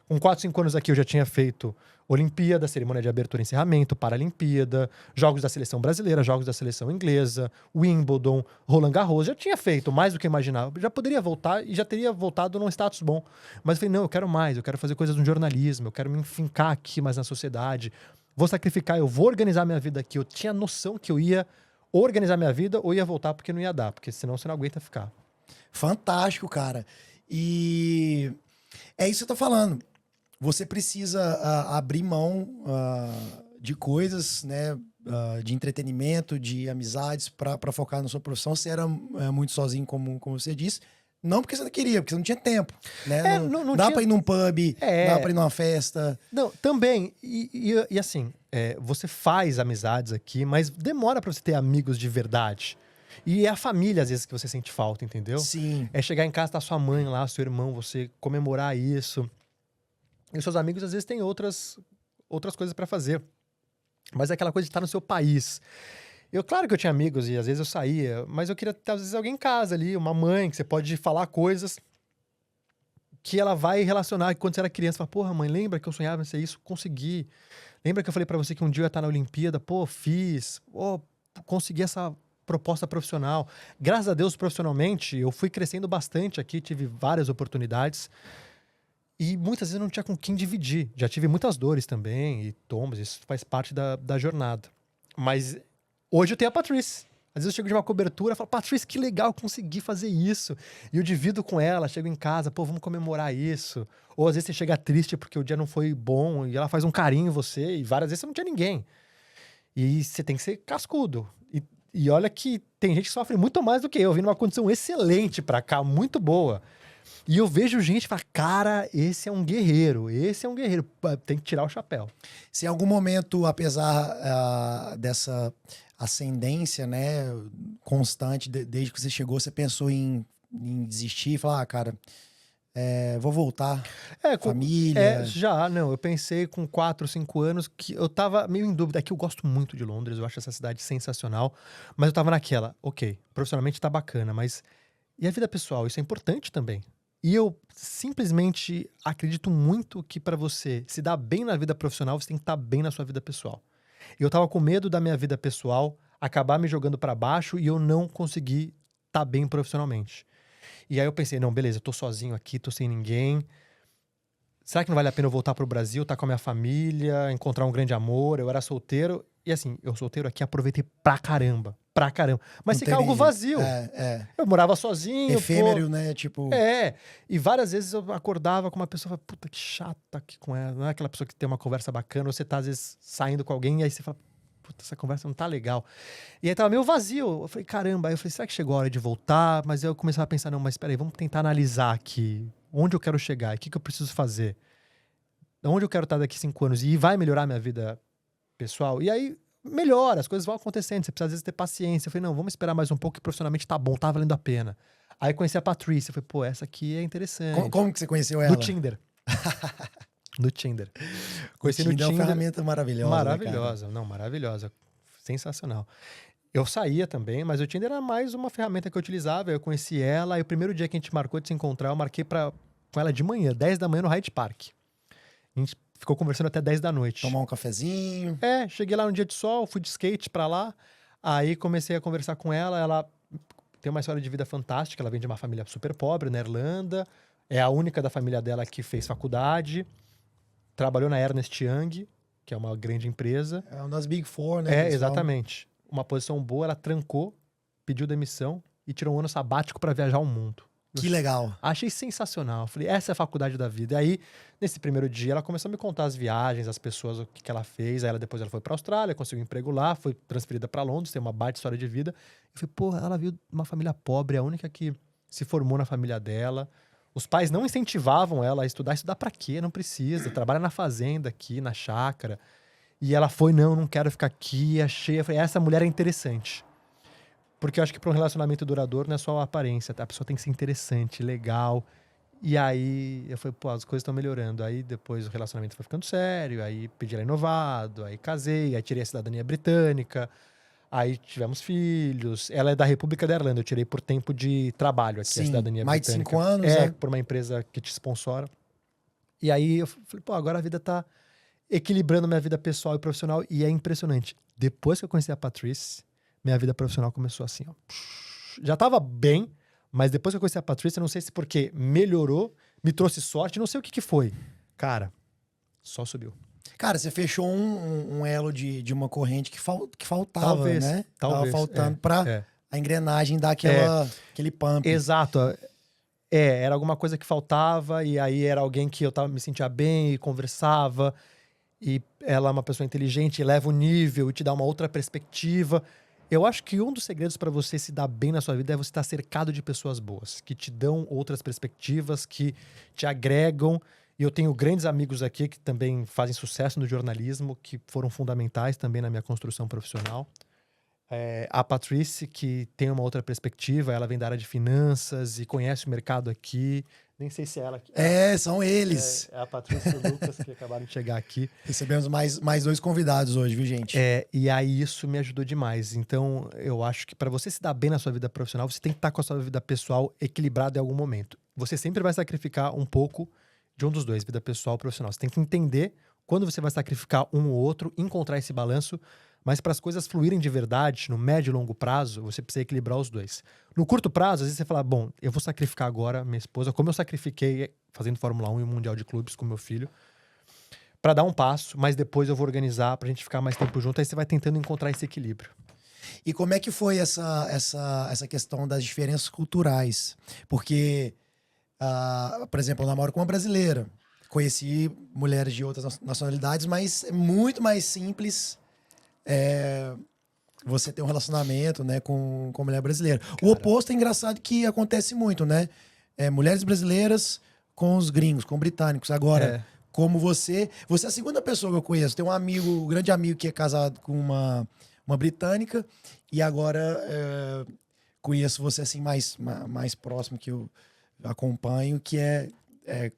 Com 4, 5 anos aqui eu já tinha feito Olimpíada, cerimônia de abertura e encerramento, Paralimpíada, Jogos da Seleção Brasileira, Jogos da Seleção Inglesa, Wimbledon, Roland Garros. Já tinha feito mais do que eu imaginava. Já poderia voltar e já teria voltado num status bom. Mas eu falei, não, eu quero mais, eu quero fazer coisas no jornalismo, eu quero me enfincar aqui mais na sociedade. Vou sacrificar, eu vou organizar minha vida aqui. Eu tinha noção que eu ia ou organizar minha vida ou ia voltar porque não ia dar, porque senão você não aguenta ficar. Fantástico, cara. E é isso que eu tô falando. Você precisa abrir mão de coisas, né? De entretenimento, de amizades, para focar na sua profissão. Você era muito sozinho, como você disse. Não porque você não queria, porque você não tinha tempo. Né? Não dá tinha... pra ir num pub, dá pra ir numa festa. Não, também. E assim, você faz amizades aqui, mas demora pra você ter amigos de verdade. E é a família, às vezes, que você sente falta, entendeu? Sim. É chegar em casa, tá sua mãe lá, seu irmão, você comemorar isso. E os seus amigos, às vezes, têm outras coisas pra fazer. Mas é aquela coisa de estar no seu país. Claro que eu tinha amigos e às vezes eu saía, mas eu queria ter, às vezes, alguém em casa ali, uma mãe, que você pode falar coisas que ela vai relacionar. Que quando você era criança, fala, porra, mãe, lembra que eu sonhava em ser isso? Consegui. Lembra que eu falei pra você que um dia eu ia estar na Olimpíada? Pô, fiz. Pô, consegui essa proposta profissional. Graças a Deus, profissionalmente, eu fui crescendo bastante aqui, tive várias oportunidades. E muitas vezes eu não tinha com quem dividir. Já tive muitas dores também e tombos, isso faz parte da jornada. Mas hoje eu tenho a Patrícia. Às vezes eu chego de uma cobertura e falo, Patrícia, que legal, consegui fazer isso. E eu divido com ela, chego em casa, pô, vamos comemorar isso. Ou às vezes você chega triste porque o dia não foi bom e ela faz um carinho em você e várias vezes você não tinha ninguém. E você tem que ser cascudo. E olha que tem gente que sofre muito mais do que eu. Vim numa condição excelente pra cá, muito boa. E eu vejo gente e falo, cara, esse é um guerreiro, tem que tirar o chapéu. Se em algum momento, apesar dessa ascendência, né, constante, desde que você chegou, você pensou em desistir, falar, cara, vou voltar, família... Eu pensei com 4, 5 anos que eu tava meio em dúvida. Aqui eu gosto muito de Londres, eu acho essa cidade sensacional, mas eu tava naquela, ok, profissionalmente tá bacana, mas e a vida pessoal? Isso é importante também. E eu simplesmente acredito muito que para você se dar bem na vida profissional, você tem que estar bem na sua vida pessoal. Eu tava com medo da minha vida pessoal acabar me jogando para baixo e eu não conseguir estar bem profissionalmente. E aí eu pensei, não, beleza, eu tô sozinho aqui, tô sem ninguém. Será que não vale a pena eu voltar pro Brasil, estar com a minha família, encontrar um grande amor? Eu era solteiro. E assim, eu solteiro aqui, aproveitei pra caramba. Mas fica algo vazio. Eu morava sozinho. Efêmero, né? Tipo... E várias vezes eu acordava com uma pessoa e falava, puta, que chata aqui com ela. Não é aquela pessoa que tem uma conversa bacana, ou você tá, às vezes, saindo com alguém, e aí você fala, puta, essa conversa não tá legal. E aí tava meio vazio. Eu falei, caramba. Aí eu falei, será que chegou a hora de voltar? Mas aí eu começava a pensar, não, mas peraí, vamos tentar analisar aqui. Onde eu quero chegar? O que eu preciso fazer? Onde eu quero estar daqui 5 anos? E vai melhorar minha vida pessoal? E aí, melhora, as coisas vão acontecendo. Você precisa, às vezes, ter paciência. Eu falei, não, vamos esperar mais um pouco que profissionalmente tá bom, tá valendo a pena. Aí conheci a Patrícia, falei, pô, essa aqui é interessante. Como que você conheceu ela? No Tinder. No Tinder. Conheci O no Tinder é uma Tinder. ferramenta maravilhosa. Maravilhosa, não, maravilhosa. Sensacional. Eu saía também, mas o Tinder era mais uma ferramenta que eu utilizava. Eu conheci ela, e o primeiro dia que a gente marcou de se encontrar, eu marquei com ela de manhã, 10 da manhã no Hyde Park. A gente ficou conversando até 10 da noite. Tomar um cafezinho. Cheguei lá no dia de sol, fui de skate pra lá. Aí comecei a conversar com ela. Ela tem uma história de vida fantástica. Ela vem de uma família super pobre na Irlanda. É a única da família dela que fez faculdade. Trabalhou na Ernst Young, que é uma grande empresa. É uma das Big Four, né? Exatamente. Uma posição boa, ela trancou, pediu demissão e tirou um ano sabático para viajar o mundo. Que legal. Achei sensacional. Falei, essa é a faculdade da vida. E aí, nesse primeiro dia, ela começou a me contar as viagens, as pessoas, o que ela fez. Aí depois ela foi pra Austrália, conseguiu um emprego lá, foi transferida para Londres, tem uma baita história de vida. Eu falei, porra, ela veio de uma família pobre, é a única que se formou na família dela. Os pais não incentivavam ela a estudar. Estudar pra quê? Não precisa. Trabalha na fazenda aqui, na chácara. E ela foi, não quero ficar aqui. Achei, eu falei, essa mulher é interessante. Porque eu acho que para um relacionamento duradouro não é só a aparência, tá? A pessoa tem que ser interessante, legal. E aí eu falei, pô, as coisas estão melhorando. Aí depois o relacionamento foi ficando sério, aí pedi ela renovado, aí casei, aí tirei a cidadania britânica, aí tivemos filhos. Ela é da República da Irlanda, eu tirei por tempo de trabalho aqui, Sim, a cidadania mais de britânica. 5 anos, né? Por uma empresa que te sponsora. E aí eu falei, pô, agora a vida tá equilibrando minha vida pessoal e profissional, e é impressionante. Depois que eu conheci a Patrícia, minha vida profissional começou assim, ó. Já tava bem, mas depois que eu conheci a Patrícia, não sei se porque melhorou, me trouxe sorte, não sei o que foi. Cara, só subiu. Cara, você fechou um elo de uma corrente que faltava, Talvez, né? talvez. Tava faltando pra a engrenagem dar aquele pump. Exato. Era alguma coisa que faltava, e aí era alguém que eu me sentia bem e conversava, e ela é uma pessoa inteligente, eleva o nível e te dá uma outra perspectiva. Eu acho que um dos segredos para você se dar bem na sua vida é você estar cercado de pessoas boas, que te dão outras perspectivas, que te agregam. E eu tenho grandes amigos aqui que também fazem sucesso no jornalismo, que foram fundamentais também na minha construção profissional. A Patrícia, que tem uma outra perspectiva, ela vem da área de finanças e conhece o mercado aqui. Nem sei se é ela que... São eles. É a Patrícia e o Lucas que acabaram de chegar aqui. Recebemos mais 2 convidados hoje, viu, gente? E aí isso me ajudou demais. Então, eu acho que para você se dar bem na sua vida profissional, você tem que estar com a sua vida pessoal equilibrada em algum momento. Você sempre vai sacrificar um pouco de um dos dois, vida pessoal e profissional. Você tem que entender quando você vai sacrificar um ou outro, encontrar esse balanço, mas para as coisas fluírem de verdade, no médio e longo prazo, você precisa equilibrar os dois. No curto prazo, às vezes você fala, bom, eu vou sacrificar agora minha esposa, como eu sacrifiquei fazendo Fórmula 1 e o Mundial de Clubes com meu filho, para dar um passo, mas depois eu vou organizar pra gente ficar mais tempo junto, aí você vai tentando encontrar esse equilíbrio. E como é que foi essa questão das diferenças culturais? Porque, por exemplo, eu namoro com uma brasileira. Conheci mulheres de outras nacionalidades, mas é muito mais simples você ter um relacionamento, né, com mulher brasileira. Cara, o oposto é engraçado que acontece muito, né? Mulheres brasileiras com os gringos, com britânicos. Agora, como você é a segunda pessoa que eu conheço. Tem um grande amigo que é casado com uma britânica, e agora conheço você assim mais próximo, que eu acompanho, que é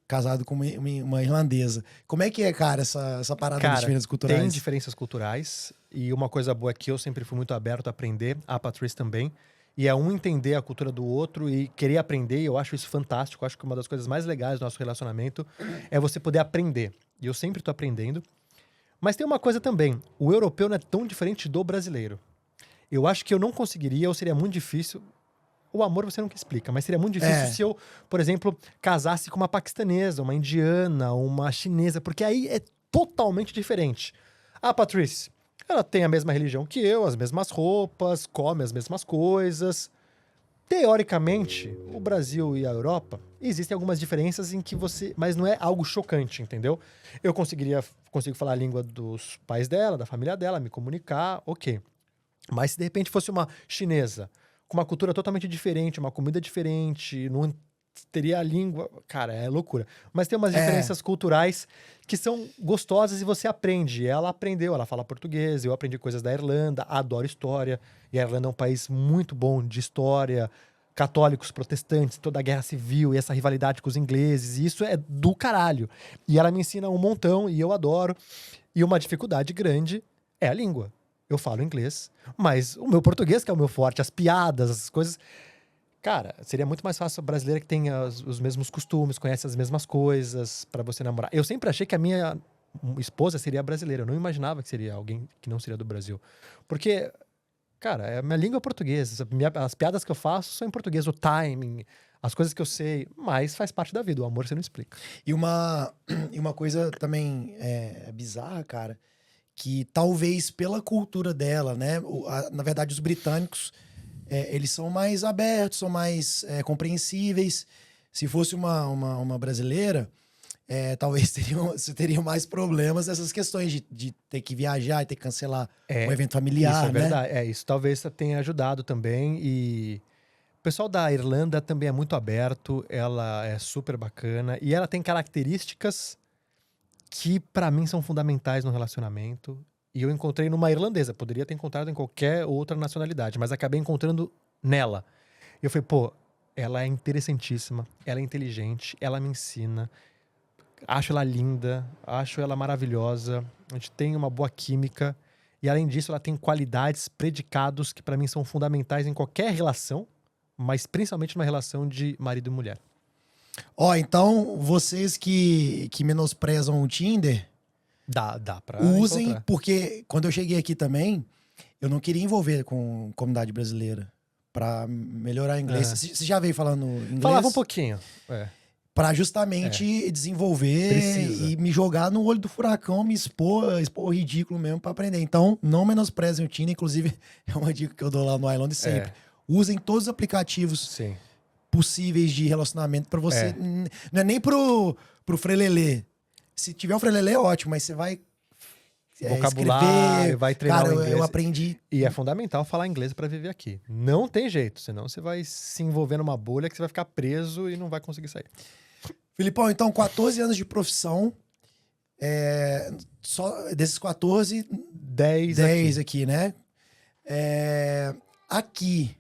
casado com uma irlandesa. Como é que é, cara, essa parada de diferenças culturais? Tem diferenças culturais, e uma coisa boa é que eu sempre fui muito aberto a aprender, a Patrícia também, e é um entender a cultura do outro e querer aprender, e eu acho isso fantástico. Eu acho que uma das coisas mais legais do nosso relacionamento é você poder aprender. E eu sempre tô aprendendo. Mas tem uma coisa também, o europeu não é tão diferente do brasileiro. Eu acho que eu não conseguiria, ou seria muito difícil... O amor você nunca explica, mas seria muito difícil se eu, por exemplo, casasse com uma paquistanesa, uma indiana, uma chinesa, porque aí é totalmente diferente. A Patrícia, ela tem a mesma religião que eu, as mesmas roupas, come as mesmas coisas. Teoricamente, o Brasil e a Europa, existem algumas diferenças em que você... Mas não é algo chocante, entendeu? Eu consigo falar a língua dos pais dela, da família dela, me comunicar, ok. Mas se de repente fosse uma chinesa, com uma cultura totalmente diferente, uma comida diferente, não teria a língua... Cara, é loucura. Mas tem umas diferenças culturais que são gostosas e você aprende. Ela aprendeu, ela fala português, eu aprendi coisas da Irlanda, adoro história. E a Irlanda é um país muito bom de história. católicos, protestantes, toda a guerra civil e essa rivalidade com os ingleses, e isso é do caralho. E ela me ensina um montão e eu adoro. E uma dificuldade grande é a língua. Eu falo inglês, mas o meu português que é o meu forte, as piadas, as coisas... Cara, seria muito mais fácil a brasileira que tem os mesmos costumes, conhece as mesmas coisas pra você namorar. Eu sempre achei que a minha esposa seria brasileira. Eu não imaginava que seria alguém que não seria do Brasil. Porque, cara, a minha língua é português. As piadas que eu faço são em português. O timing, as coisas que eu sei. Mas faz parte da vida. O amor você não explica. E uma coisa também bizarra, cara, que talvez pela cultura dela, né? Na verdade, os britânicos, eles são mais abertos, são mais compreensíveis. Se fosse uma brasileira, talvez você teria mais problemas nessas questões de ter que viajar e ter que cancelar um evento familiar, isso é né? verdade. Isso talvez tenha ajudado também. E o pessoal da Irlanda também é muito aberto. Ela é super bacana. E ela tem características que pra mim são fundamentais no relacionamento. E eu encontrei numa irlandesa. Poderia ter encontrado em qualquer outra nacionalidade, mas acabei encontrando nela. E eu falei, pô, ela é interessantíssima, ela é inteligente, ela me ensina. Acho ela linda, acho ela maravilhosa. A gente tem uma boa química. E além disso, ela tem qualidades, predicados que pra mim são fundamentais em qualquer relação, mas principalmente numa relação de marido e mulher. Ó, então, vocês que menosprezam o Tinder, Dá pra usem, encontrar. porque quando eu cheguei aqui também, eu não queria envolver com comunidade brasileira pra melhorar o inglês. Você já veio falando inglês? Falava um pouquinho. Pra justamente desenvolver Precisa. e me jogar no olho do furacão, me expor o ridículo mesmo pra aprender. Então, não menosprezem o Tinder, inclusive é uma dica que eu dou lá no Island sempre. Usem todos os aplicativos Sim. possíveis de relacionamento pra você. Não é nem pro frelelê. Se tiver o frelelê, é ótimo, mas você vai Vocabulário, escrever. vai treinar Cara, o inglês. eu aprendi. E é fundamental falar inglês pra viver aqui. Não tem jeito, senão você vai se envolver numa bolha que você vai ficar preso e não vai conseguir sair. Filipão, então, 14 anos de profissão. Só desses 14, 10 aqui, né? Aqui,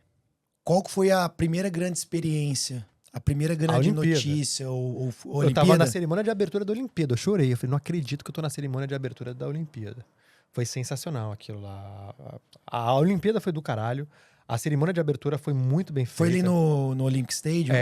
qual que foi a primeira grande experiência? A primeira grande Olimpíada. notícia? Ou Eu Olimpíada? tava na cerimônia de abertura da Olimpíada, eu chorei. Eu falei, não acredito que eu tô na cerimônia de abertura da Olimpíada. Foi sensacional aquilo lá. A Olimpíada foi do caralho. A cerimônia de abertura foi muito bem feita. Foi ali no Olympic Stadium?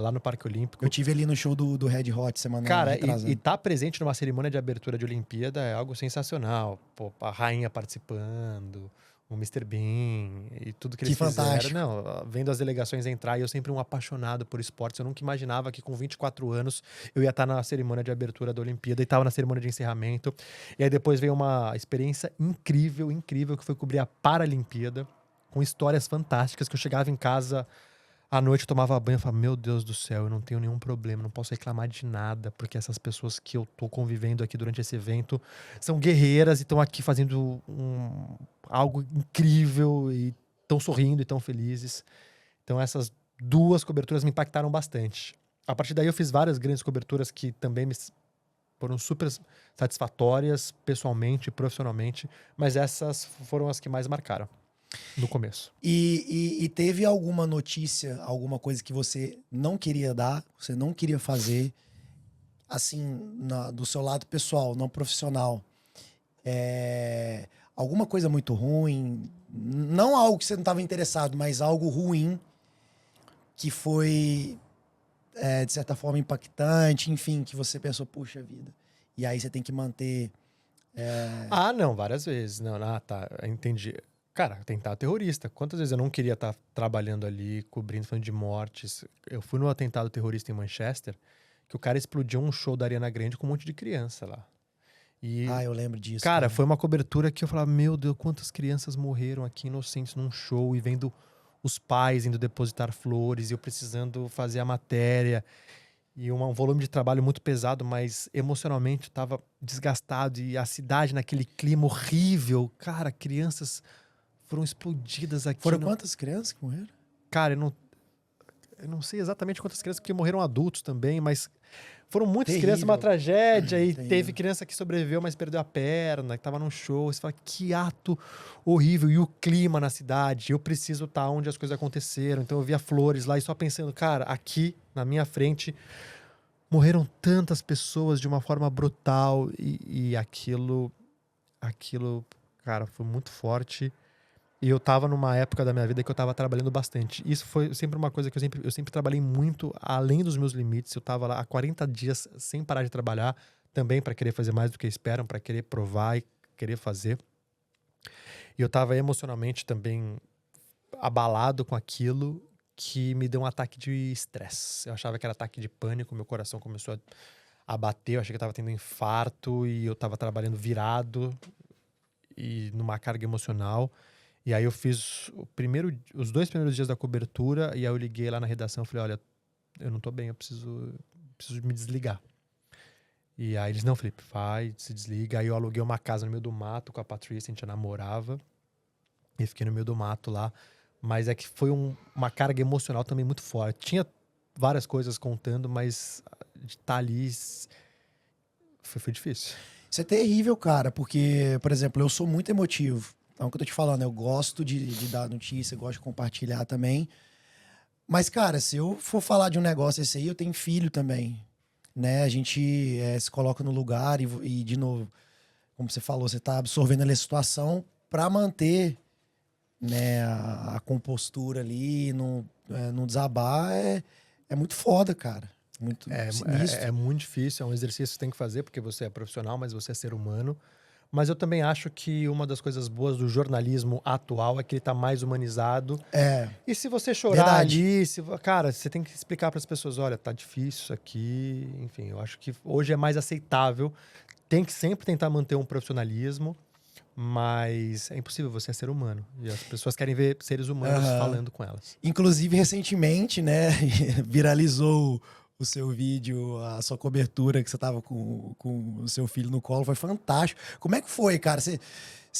Lá no Parque Olímpico. Eu tive ali no show do Red Hot semana retrasada. E tá presente numa cerimônia de abertura de Olimpíada é algo sensacional. Pô, a rainha participando, o Mr. Bean e tudo que eles fizeram. Fantástico. Não, vendo as delegações entrar, e eu sempre um apaixonado por esportes. Eu nunca imaginava que com 24 anos eu ia estar na cerimônia de abertura da Olimpíada e tava na cerimônia de encerramento. E aí depois veio uma experiência incrível, incrível, que foi cobrir a Paralimpíada, com histórias fantásticas, que eu chegava em casa à noite, eu tomava banho e falava, meu Deus do céu, eu não tenho nenhum problema, não posso reclamar de nada, porque essas pessoas que eu tô convivendo aqui durante esse evento são guerreiras e estão aqui fazendo algo incrível e estão sorrindo e estão felizes. Então essas duas coberturas me impactaram bastante. A partir daí eu fiz várias grandes coberturas que também foram super satisfatórias, pessoalmente e profissionalmente, mas essas foram as que mais marcaram. No começo. E teve alguma notícia, alguma coisa que você não queria dar, você não queria fazer, assim, do seu lado pessoal, não profissional? Alguma coisa muito ruim, não algo que você não estava interessado, mas algo ruim que foi, de certa forma, impactante, enfim, que você pensou, puxa vida. E aí você tem que manter... Não, várias vezes. Não, tá, entendi. Cara, atentado terrorista. Quantas vezes eu não queria estar trabalhando ali, cobrindo, falando de mortes? Eu fui no atentado terrorista em Manchester, que o cara explodiu um show da Ariana Grande com um monte de criança lá. E, eu lembro disso. cara, foi uma cobertura que eu falava, meu Deus, quantas crianças morreram aqui inocentes num show, e vendo os pais indo depositar flores, e eu precisando fazer a matéria. E um volume de trabalho muito pesado, mas emocionalmente eu tava desgastado. E a cidade naquele clima horrível. Cara, crianças... foram explodidas aqui. Foram quantas crianças que morreram? Cara, eu não... Eu não sei exatamente quantas crianças, porque morreram adultos também, mas foram muitas Terrível. crianças, uma tragédia. E Terrível. teve criança que sobreviveu, mas perdeu a perna, que tava num show. Você fala, que ato horrível. E o clima na cidade, eu preciso estar onde as coisas aconteceram. Então eu via flores lá e só pensando, cara, aqui na minha frente morreram tantas pessoas de uma forma brutal. E aquilo, cara, foi muito forte. E eu tava numa época da minha vida que eu tava trabalhando bastante. Isso foi sempre uma coisa que eu sempre trabalhei muito além dos meus limites. Eu tava lá há 40 dias sem parar de trabalhar, também para querer fazer mais do que esperam, para querer provar e querer fazer. E eu tava emocionalmente também abalado com aquilo, que me deu um ataque de estresse. Eu achava que era ataque de pânico, meu coração começou a bater, eu achei que eu tava tendo um infarto e eu tava trabalhando virado e numa carga emocional. E aí eu fiz os 2 primeiros dias da cobertura, e aí eu liguei lá na redação e falei, olha, eu não tô bem, eu preciso me desligar. E aí eles, não, Felipe, vai, se desliga. Aí eu aluguei uma casa no meio do mato com a Patrícia, a gente já namorava, e fiquei no meio do mato lá. Mas é que foi uma carga emocional também muito forte. Tinha várias coisas contando, mas de estar ali foi difícil. Isso é terrível, cara, porque, por exemplo, eu sou muito emotivo. Então, o que eu tô te falando, eu gosto de dar notícia, gosto de compartilhar também. Mas, cara, se eu for falar de um negócio esse aí, eu tenho filho também, né? A gente se coloca no lugar e, de novo, como você falou, você tá absorvendo ali a situação para manter, né, a compostura ali, não desabar, é muito foda, cara. Muito sinistro. É muito difícil, é um exercício que você tem que fazer, porque você é profissional, mas você é ser humano. Mas eu também acho que uma das coisas boas do jornalismo atual é que ele tá mais humanizado. E se você chorar ali, cara, você tem que explicar para as pessoas, olha, tá difícil isso aqui. Enfim, eu acho que hoje é mais aceitável. Tem que sempre tentar manter um profissionalismo, mas é impossível, você é ser humano. E as pessoas querem ver seres humanos falando com elas. Inclusive, recentemente, né, viralizou o seu vídeo, a sua cobertura, que você tava com o seu filho no colo, foi fantástico. Como é que foi, cara? Você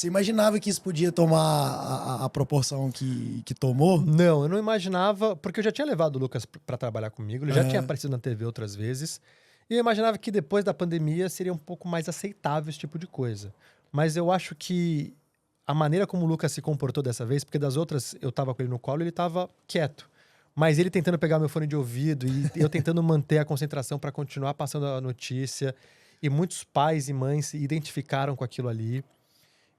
imaginava que isso podia tomar a proporção que tomou? Não, eu não imaginava, porque eu já tinha levado o Lucas para trabalhar comigo, ele já tinha aparecido na TV outras vezes, e eu imaginava que depois da pandemia seria um pouco mais aceitável esse tipo de coisa. Mas eu acho que a maneira como o Lucas se comportou dessa vez, porque das outras eu tava com ele no colo, ele tava quieto. Mas ele tentando pegar meu fone de ouvido e eu tentando manter a concentração para continuar passando a notícia. E muitos pais e mães se identificaram com aquilo ali.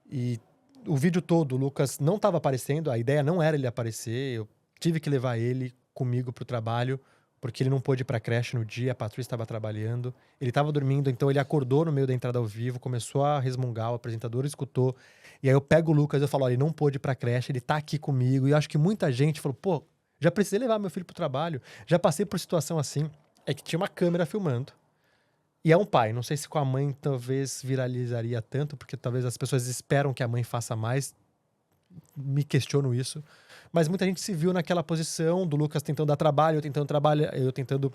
E o vídeo todo, o Lucas não estava aparecendo, a ideia não era ele aparecer. Eu tive que levar ele comigo pro trabalho, porque ele não pôde ir pra creche no dia, a Patrícia estava trabalhando. Ele estava dormindo, então ele acordou no meio da entrada ao vivo, começou a resmungar, o apresentador escutou. E aí eu pego o Lucas e eu falo, olha, ele não pôde ir pra creche, ele tá aqui comigo. E eu acho que muita gente falou, pô, já precisei levar meu filho pro trabalho, já passei por situação assim. É que tinha uma câmera filmando. E é um pai, não sei se com a mãe talvez viralizaria tanto, porque talvez as pessoas esperam que a mãe faça mais. Me questiono isso. Mas muita gente se viu naquela posição do Lucas tentando dar trabalho, eu tentando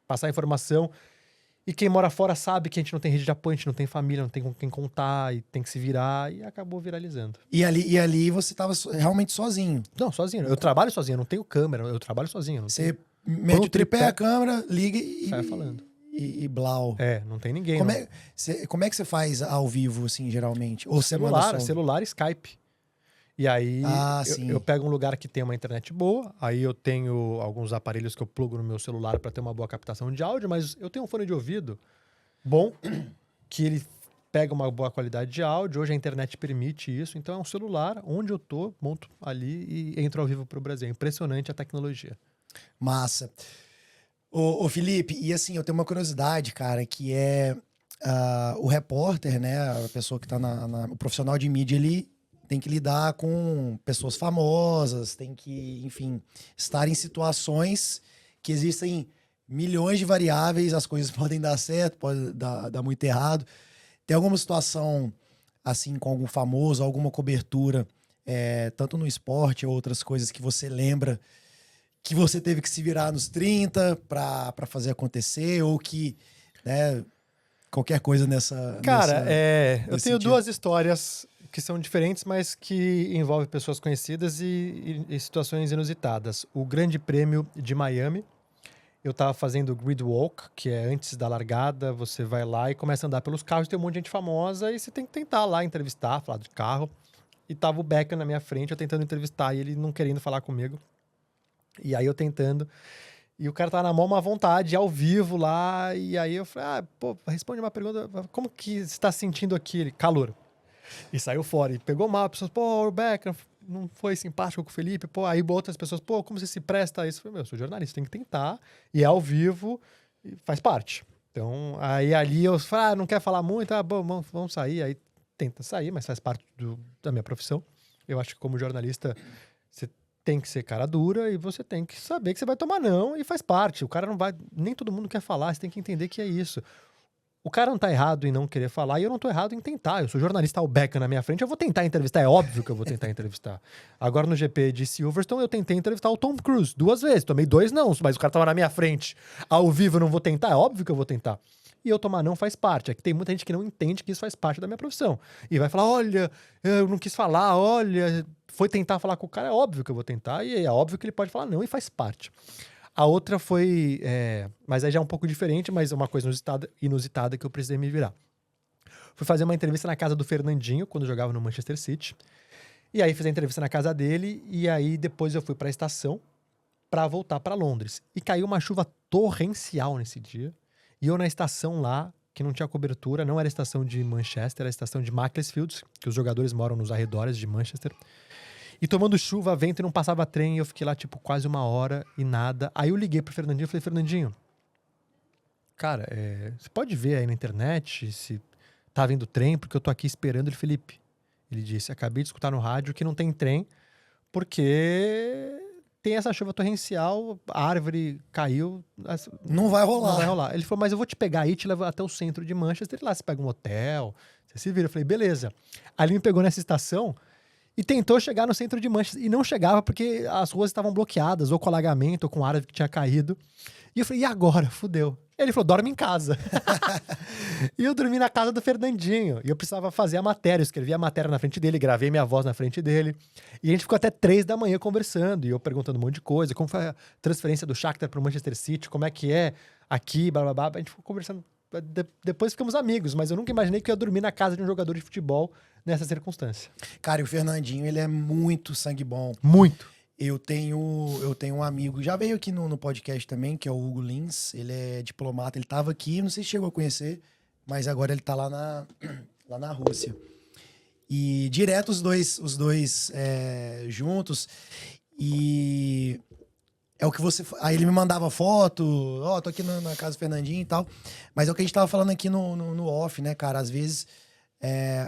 passar informação. E quem mora fora sabe que a gente não tem rede de apoio, a gente não tem família, não tem com quem contar, e tem que se virar, e acabou viralizando. E ali você tava realmente sozinho. Não, sozinho. Eu trabalho sozinho, eu não tenho câmera, eu trabalho sozinho. Você mete o tripé, a câmera, liga e sai falando. E blau. Não tem ninguém. Como é que você faz ao vivo, assim, geralmente? Ou você manda só... Celular, Skype. E aí eu pego um lugar que tem uma internet boa, aí eu tenho alguns aparelhos que eu plugo no meu celular para ter uma boa captação de áudio, mas eu tenho um fone de ouvido bom, que ele pega uma boa qualidade de áudio, hoje a internet permite isso, então é um celular onde eu tô, monto ali e entro ao vivo pro Brasil. É impressionante a tecnologia. Massa. Ô Felipe, e assim, eu tenho uma curiosidade, cara, que é o repórter, né, a pessoa que tá o profissional de mídia, ele tem que lidar com pessoas famosas, tem que, enfim, estar em situações que existem milhões de variáveis, as coisas podem dar certo, pode dar muito errado. Tem alguma situação, assim, com algum famoso, alguma cobertura, tanto no esporte ou outras coisas que você lembra que você teve que se virar nos 30 para fazer acontecer, ou que, né, qualquer coisa nessa... Cara, eu tenho duas histórias que são diferentes, mas que envolvem pessoas conhecidas e situações inusitadas. O Grande Prêmio de Miami, eu estava fazendo o Grid Walk, que é antes da largada, você vai lá e começa a andar pelos carros, tem um monte de gente famosa e você tem que tentar lá entrevistar, falar de carro. E tava o Beckham na minha frente, eu tentando entrevistar e ele não querendo falar comigo. E aí eu tentando. E o cara tava na mão uma vontade, ao vivo lá. E aí eu falei, responde uma pergunta. Como que você tá sentindo aqui? Ele, calor. E saiu fora. E pegou mal. Pessoas, o Beckham não foi simpático com o Felipe. Aí outras pessoas, como você se presta a isso? Eu falei, eu sou jornalista, tem que tentar. E é ao vivo, e faz parte. Então, aí ali eu falei, não quer falar muito? Bom, vamos sair. Aí tenta sair, mas faz parte da minha profissão. Eu acho que como jornalista, você tem que ser cara dura e você tem que saber que você vai tomar não e faz parte. O cara não vai... Nem todo mundo quer falar, você tem que entender que é isso. O cara não tá errado em não querer falar e eu não tô errado em tentar. Eu sou jornalista, o Beckham na minha frente, eu vou tentar entrevistar. É óbvio que eu vou tentar entrevistar. Agora no GP de Silverstone eu tentei entrevistar o Tom Cruise 2 vezes. Tomei 2 não, mas o cara tava na minha frente. Ao vivo eu não vou tentar? É óbvio que eu vou tentar. E eu tomar não faz parte. É que tem muita gente que não entende que isso faz parte da minha profissão. E vai falar, olha, eu não quis falar, olha, foi tentar falar com o cara, é óbvio que eu vou tentar. E é óbvio que ele pode falar não e faz parte. A outra foi, mas aí já é um pouco diferente, mas é uma coisa inusitada que eu precisei me virar. Fui fazer uma entrevista na casa do Fernandinho, quando eu jogava no Manchester City. E aí fiz a entrevista na casa dele, e aí depois eu fui para a estação para voltar para Londres. E caiu uma chuva torrencial nesse dia. E eu na estação lá, que não tinha cobertura, não era a estação de Manchester, era a estação de Macclesfield, que os jogadores moram nos arredores de Manchester. E tomando chuva, vento e não passava trem, e eu fiquei lá, quase 1 hora e nada. Aí eu liguei pro Fernandinho e falei, Fernandinho, cara, você pode ver aí na internet se tá vindo trem, porque eu tô aqui esperando. Ele, Felipe, ele disse, acabei de escutar no rádio que não tem trem, porque tem essa chuva torrencial, a árvore caiu. Não vai rolar. Não vai rolar. Ele falou, mas eu vou te pegar aí e te levar até o centro de Manchester. Lá você pega um hotel, você se vira. Eu falei, beleza. Aí ele me pegou nessa estação e tentou chegar no centro de Manchester. E não chegava porque as ruas estavam bloqueadas, ou com alagamento, ou com árvore que tinha caído. E eu falei, e agora? Fudeu. Ele falou, dorme em casa. E eu dormi na casa do Fernandinho. E eu precisava fazer a matéria. Eu escrevi a matéria na frente dele, gravei minha voz na frente dele. E a gente ficou até 3 da manhã conversando. E eu perguntando um monte de coisa. Como foi a transferência do Shakhtar para o Manchester City? Como é que é aqui? Blá, blá, blá. A gente ficou conversando. Depois ficamos amigos. Mas eu nunca imaginei que eu ia dormir na casa de um jogador de futebol nessa circunstância. Cara, e o Fernandinho, ele é muito sangue bom. Muito. Eu tenho um amigo, já veio aqui no podcast também, que é o Hugo Lins. Ele é diplomata, ele tava aqui, não sei se chegou a conhecer, mas agora ele tá lá na Rússia. E direto os dois juntos. E é o que você... Aí ele me mandava foto, tô aqui na casa do Fernandinho e tal. Mas é o que a gente tava falando aqui no off, né, cara? Às vezes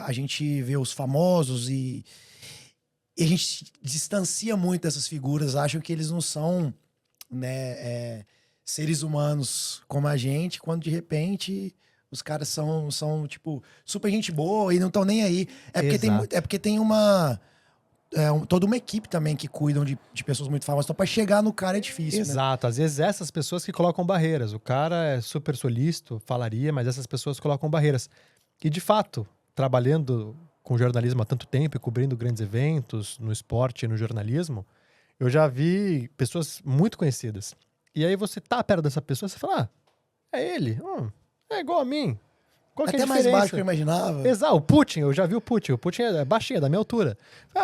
a gente vê os famosos e a gente distancia muito dessas figuras, acham que eles não são, né, seres humanos como a gente, quando de repente os caras são tipo, super gente boa e não estão nem aí. É porque tem toda uma equipe também que cuidam de pessoas muito famosas. Então, para chegar no cara é difícil. Exato. Né? Às vezes essas pessoas que colocam barreiras. O cara é super solícito, falaria, mas essas pessoas colocam barreiras. E, de fato, trabalhando com jornalismo há tanto tempo e cobrindo grandes eventos no esporte e no jornalismo, eu já vi pessoas muito conhecidas. E aí você tá perto dessa pessoa e você fala, é ele, é igual a mim. Qual que é a mais baixo que eu imaginava. Exato, o Putin, eu já vi o Putin. O Putin é baixinho, é da minha altura.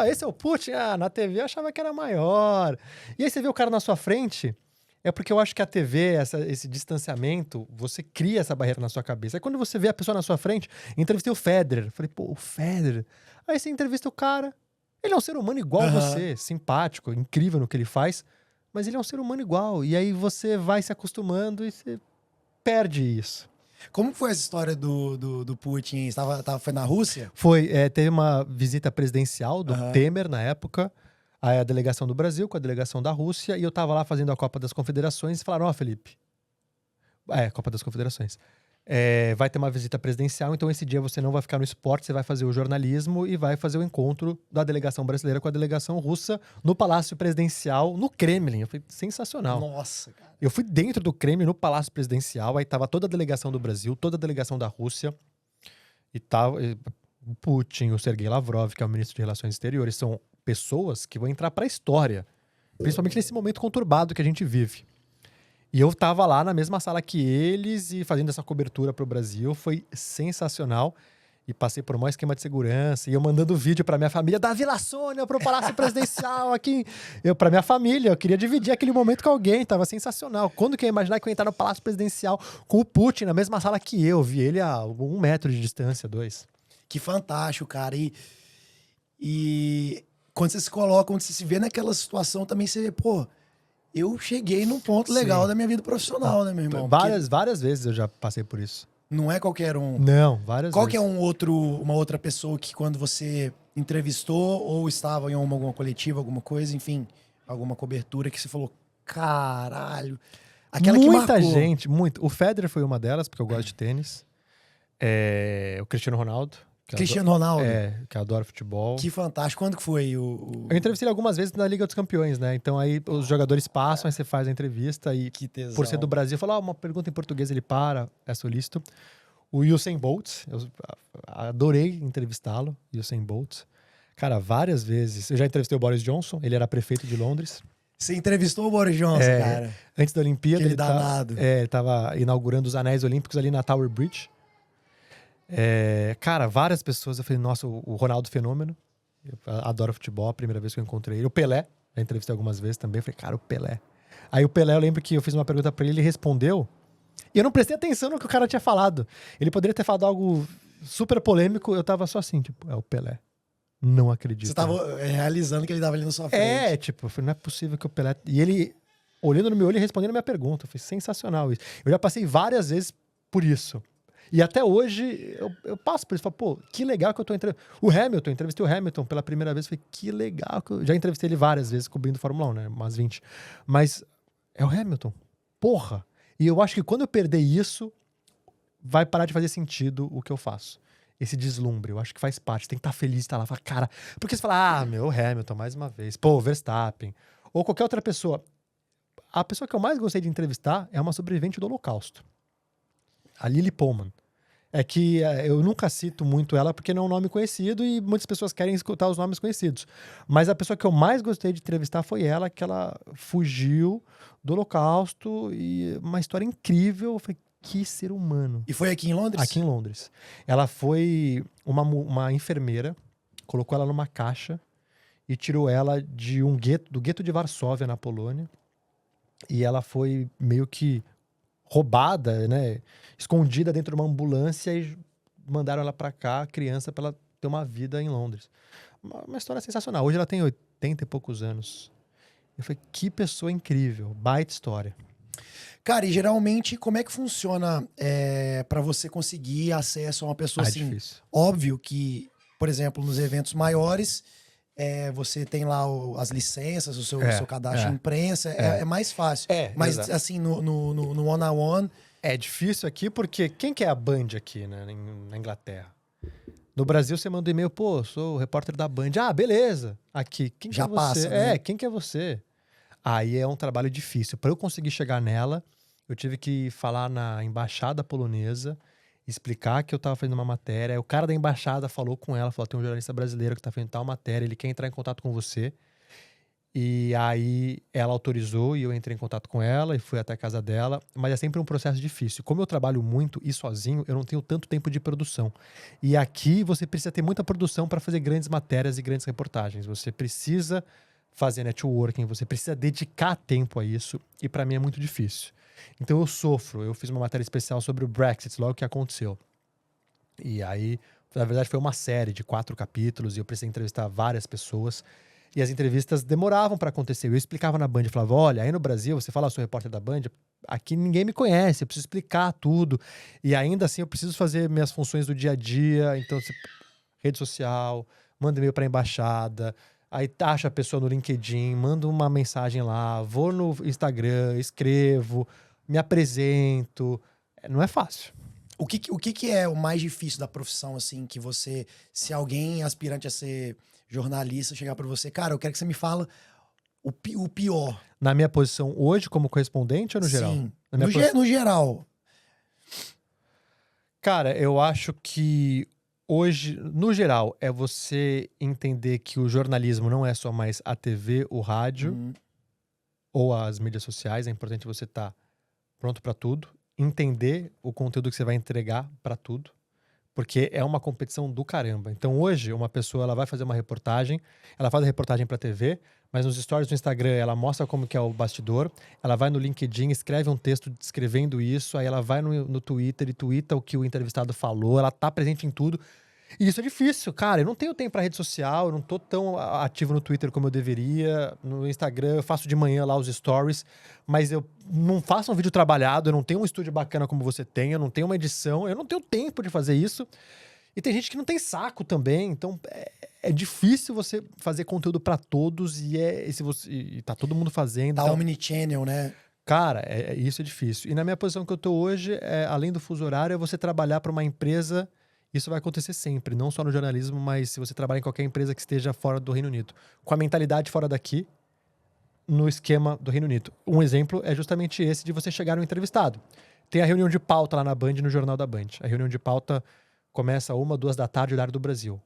Esse é o Putin? Na TV eu achava que era maior. E aí você vê o cara na sua frente, é porque eu acho que a TV, esse distanciamento, você cria essa barreira na sua cabeça. Aí quando você vê a pessoa na sua frente, entrevistei o Federer. Falei, o Federer. Aí você entrevista o cara, ele é um ser humano igual a você, simpático, incrível no que ele faz, mas ele é um ser humano igual. E aí você vai se acostumando e você perde isso. Como foi essa história do Putin? Foi na Rússia? Foi, teve uma visita presidencial do Temer na época, a delegação do Brasil com a delegação da Rússia, e eu tava lá fazendo a Copa das Confederações e falaram, Felipe, Copa das Confederações, vai ter uma visita presidencial, então esse dia você não vai ficar no esporte, você vai fazer o jornalismo e vai fazer o encontro da delegação brasileira com a delegação russa no Palácio Presidencial, no Kremlin. Eu falei, sensacional. Nossa, cara. Eu fui dentro do Kremlin, no Palácio Presidencial, aí tava toda a delegação do Brasil, toda a delegação da Rússia, e tal. O Putin, o Sergei Lavrov, que é o ministro de Relações Exteriores, são pessoas que vão entrar para a história, principalmente nesse momento conturbado que a gente vive. E eu tava lá na mesma sala que eles e fazendo essa cobertura pro Brasil, foi sensacional. E passei por um maior esquema de segurança, e eu mandando vídeo pra minha família, da Vila Sônia pro Palácio Presidencial aqui. Pra minha família, eu queria dividir aquele momento com alguém, tava sensacional. Quando que eu ia imaginar que eu ia entrar no Palácio Presidencial com o Putin na mesma sala que eu? Vi ele a 1 metro de distância, 2. Que fantástico, cara. E quando você se coloca, quando você se vê naquela situação, também você vê, pô, eu cheguei num ponto legal da minha vida profissional, né, meu irmão? Várias vezes eu já passei por isso. Não é qualquer um. Não, várias Qual vezes. que é uma outra pessoa que quando você entrevistou ou estava em alguma coletiva, alguma coisa, enfim, alguma cobertura que você falou, caralho, aquela que Muita marcou. gente, muito. O Federer foi uma delas, porque eu gosto de tênis. O Cristiano Ronaldo. Cristiano Ronaldo. Que adora futebol. Que fantástico. Quando que foi Eu entrevistei ele algumas vezes na Liga dos Campeões, né? Então aí os jogadores passam, aí você faz a entrevista e Que tesão. por ser do Brasil, fala uma pergunta em português, ele para, é solícito. O Usain Bolt, eu adorei entrevistá-lo, Usain Bolt. Cara, várias vezes. Eu já entrevistei o Boris Johnson, ele era prefeito de Londres. Você entrevistou o Boris Johnson, cara. Antes da Olimpíada, Aquele danado. Ele tava inaugurando os anéis olímpicos ali na Tower Bridge. Cara, várias pessoas, eu falei, nossa, o Ronaldo Fenômeno, eu adoro futebol, a primeira vez que eu encontrei ele. O Pelé, já entrevistei algumas vezes também, eu falei, cara, o Pelé. Aí o Pelé, eu lembro que eu fiz uma pergunta pra ele, ele respondeu, e eu não prestei atenção no que o cara tinha falado. Ele poderia ter falado algo super polêmico, eu tava só assim, tipo, é o Pelé. Não acredito. Você tava realizando que ele tava ali na sua frente. Tipo, eu falei, não é possível que o Pelé... E ele, olhando no meu olho e respondendo a minha pergunta, foi sensacional isso. Eu já passei várias vezes por isso. E até hoje, eu passo por isso. Falo, pô, que legal que eu tô entrevistando. O Hamilton, entrevistei o Hamilton pela primeira vez. Falei, que legal que eu... Já entrevistei ele várias vezes cobrindo Fórmula 1, né? Umas 20. Mas é o Hamilton. Porra! E eu acho que quando eu perder isso, vai parar de fazer sentido o que eu faço. Esse deslumbre, eu acho que faz parte. Tem que estar feliz, estar lá. Falar, cara... Porque você fala, o Hamilton, mais uma vez. Pô, o Verstappen. Ou qualquer outra pessoa. A pessoa que eu mais gostei de entrevistar é uma sobrevivente do Holocausto. A Lily Pullman. É que eu nunca cito muito ela porque não é um nome conhecido e muitas pessoas querem escutar os nomes conhecidos. Mas a pessoa que eu mais gostei de entrevistar foi ela, que ela fugiu do Holocausto e uma história incrível. Eu falei, que ser humano. E foi aqui em Londres? Aqui em Londres. Ela foi uma enfermeira, colocou ela numa caixa e tirou ela de do gueto de Varsóvia, na Polônia. E ela foi meio que roubada, né? Escondida dentro de uma ambulância e mandaram ela pra cá, criança, pra ela ter uma vida em Londres. Uma história sensacional. Hoje ela tem 80 e poucos anos. Eu falei, que pessoa incrível. Baita história. Cara, e geralmente, como é que funciona pra você conseguir acesso a uma pessoa assim? Difícil. Óbvio que, por exemplo, nos eventos maiores, você tem lá as licenças, o seu cadastro de imprensa, é mais fácil. Mas, exato. assim, no one-on-one... É difícil aqui porque quem que é a Band aqui, né, na Inglaterra? No Brasil você manda um e-mail, pô, sou o repórter da Band. Ah, beleza. Aqui, quem Já que é você? passa, né? Quem que é você? Aí é um trabalho difícil. Para eu conseguir chegar nela, eu tive que falar na embaixada polonesa, explicar que eu tava fazendo uma matéria. Aí o cara da embaixada falou com ela, falou, tem um jornalista brasileiro que tá fazendo tal matéria, ele quer entrar em contato com você. E aí ela autorizou e eu entrei em contato com ela e fui até a casa dela. Mas é sempre um processo difícil. Como eu trabalho muito e sozinho, eu não tenho tanto tempo de produção. E aqui você precisa ter muita produção para fazer grandes matérias e grandes reportagens. Você precisa fazer networking, você precisa dedicar tempo a isso. E para mim é muito difícil. Então eu sofro. Eu fiz uma matéria especial sobre o Brexit, logo que aconteceu. E aí, na verdade, foi uma série de 4 capítulos e eu precisei entrevistar várias pessoas. E as entrevistas demoravam para acontecer. Eu explicava na Band, eu falava, olha, aí no Brasil, você fala, eu sou repórter da Band, aqui ninguém me conhece, eu preciso explicar tudo. E ainda assim, eu preciso fazer minhas funções do dia a dia. Então, rede social, manda e-mail para a embaixada, aí acha a pessoa no LinkedIn, manda uma mensagem lá, vou no Instagram, escrevo, me apresento. Não é fácil. O que é o mais difícil da profissão, assim, que você... Se alguém aspirante a ser jornalista chegar pra você, cara, eu quero que você me fala o pior. Na minha posição hoje, como correspondente ou no geral? Sim, No no geral. Cara, eu acho que hoje, no geral, é você entender que o jornalismo não é só mais a TV, o rádio ou as mídias sociais. É importante você estar pronto para tudo, entender o conteúdo que você vai entregar para tudo, porque é uma competição do caramba. Então hoje, uma pessoa ela vai fazer uma reportagem, ela faz a reportagem para TV, mas nos stories do Instagram ela mostra como que é o bastidor, ela vai no LinkedIn, escreve um texto descrevendo isso, aí ela vai no Twitter e twitta o que o entrevistado falou, ela tá presente em tudo. E isso é difícil, cara. Eu não tenho tempo pra rede social, eu não tô tão ativo no Twitter como eu deveria. No Instagram eu faço de manhã lá os stories, mas eu não faço um vídeo trabalhado, eu não tenho um estúdio bacana como você tem, eu não tenho uma edição, eu não tenho tempo de fazer isso. E tem gente que não tem saco também, então é difícil você fazer conteúdo pra todos e tá todo mundo fazendo. Tá Então, omnichannel, né? cara, isso é difícil. E na minha posição que eu tô hoje, além do fuso horário, é você trabalhar para uma empresa. Isso vai acontecer sempre, não só no jornalismo, mas se você trabalha em qualquer empresa que esteja fora do Reino Unido. Com a mentalidade fora daqui, no esquema do Reino Unido. Um exemplo é justamente esse de você chegar no entrevistado. Tem a reunião de pauta lá na Band, no Jornal da Band. A reunião de pauta começa 1, 2 da tarde, horário do Brasil.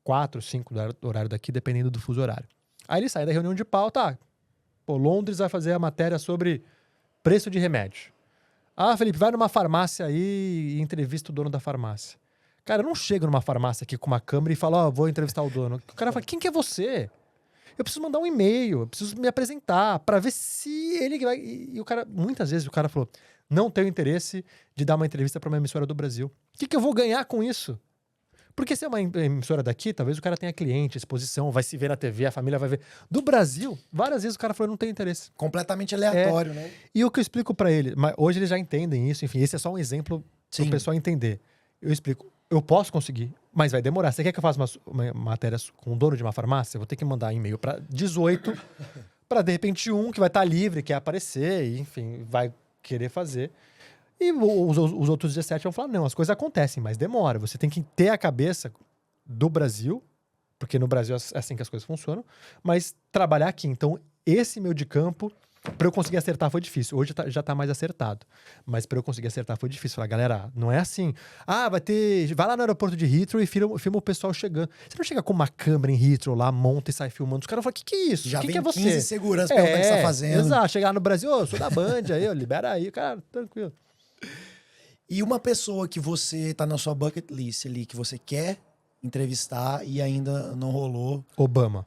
4, 5 do horário daqui, dependendo do fuso horário. Aí ele sai da reunião de pauta, Londres vai fazer a matéria sobre preço de remédio. Felipe, vai numa farmácia aí e entrevista o dono da farmácia. Cara, eu não chego numa farmácia aqui com uma câmera e falo, vou entrevistar o dono. O cara fala, quem que é você? Eu preciso mandar um e-mail, eu preciso me apresentar pra ver se ele vai... E o cara, muitas vezes o cara falou, não tenho interesse de dar uma entrevista pra uma emissora do Brasil. O que eu vou ganhar com isso? Porque se é uma emissora daqui, talvez o cara tenha cliente, exposição, vai se ver na TV, a família vai ver. Do Brasil, várias vezes o cara falou, não tem interesse. Completamente aleatório, né? E o que eu explico pra ele, mas hoje eles já entendem isso, enfim, esse é só um exemplo pro pessoal entender. Eu explico, eu posso conseguir, mas vai demorar. Você quer que eu faça uma matéria com o dono de uma farmácia? Eu vou ter que mandar e-mail para 18, para de repente um que vai estar livre, quer aparecer, e, enfim, vai querer fazer. E os outros 17 vão falar, não, as coisas acontecem, mas demora. Você tem que ter a cabeça do Brasil, porque no Brasil é assim que as coisas funcionam, mas trabalhar aqui. Então, esse meio de campo, pra eu conseguir acertar foi difícil. Hoje já tá mais acertado. Mas pra eu conseguir acertar foi difícil. Falar, galera, não é assim. Vai lá no aeroporto de Heathrow e filma o pessoal chegando. Você não chega com uma câmera em Heathrow lá, monta e sai filmando. Os caras falam, que é isso? Já que vem é você? 15 segurança perguntando o que você tá fazendo. Exato. Chegar no Brasil, eu sou da Band, aí, libera aí. Cara, tranquilo. E uma pessoa que você tá na sua bucket list ali, que você quer entrevistar e ainda não rolou. Obama.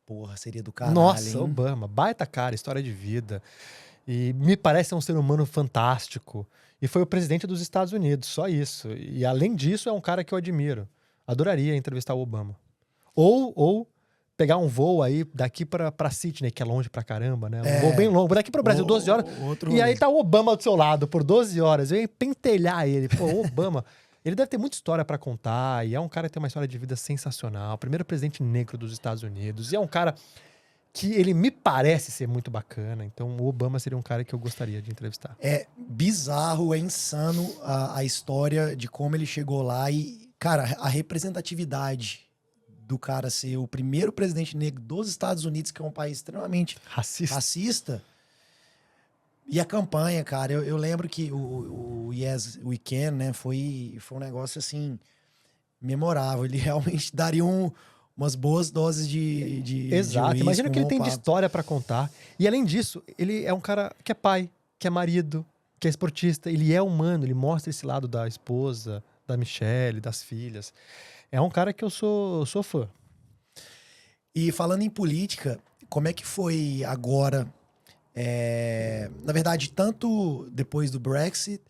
Porra, seria do caralho, Nossa, hein? Obama. Baita cara, história de vida. E me parece um ser humano fantástico. E foi o presidente dos Estados Unidos, só isso. E além disso, é um cara que eu admiro. Adoraria entrevistar o Obama. Ou pegar um voo aí daqui pra Sydney, que é longe pra caramba, né? Um voo bem longo. Daqui pro Brasil, 12 horas. E aí tá o Obama do seu lado por 12 horas. Eu ia pentelhar ele. Pô, o Obama... Ele deve ter muita história pra contar, e é um cara que tem uma história de vida sensacional. Primeiro presidente negro dos Estados Unidos. E é um cara que ele me parece ser muito bacana. Então o Obama seria um cara que eu gostaria de entrevistar. É bizarro, é insano a história de como ele chegou lá. E, cara, a representatividade do cara ser o primeiro presidente negro dos Estados Unidos, que é um país extremamente racista. E a campanha, cara, eu lembro que o Yes We Can, né, foi um negócio, assim, memorável. Ele realmente daria umas boas doses de Exato, de imagina o que ele tem de papo. história pra contar. E além disso, ele é um cara que é pai, que é marido, que é esportista. Ele é humano, ele mostra esse lado da esposa, da Michelle, das filhas. É um cara que eu sou fã. E falando em política, como é que foi agora... na verdade, tanto depois do Brexit,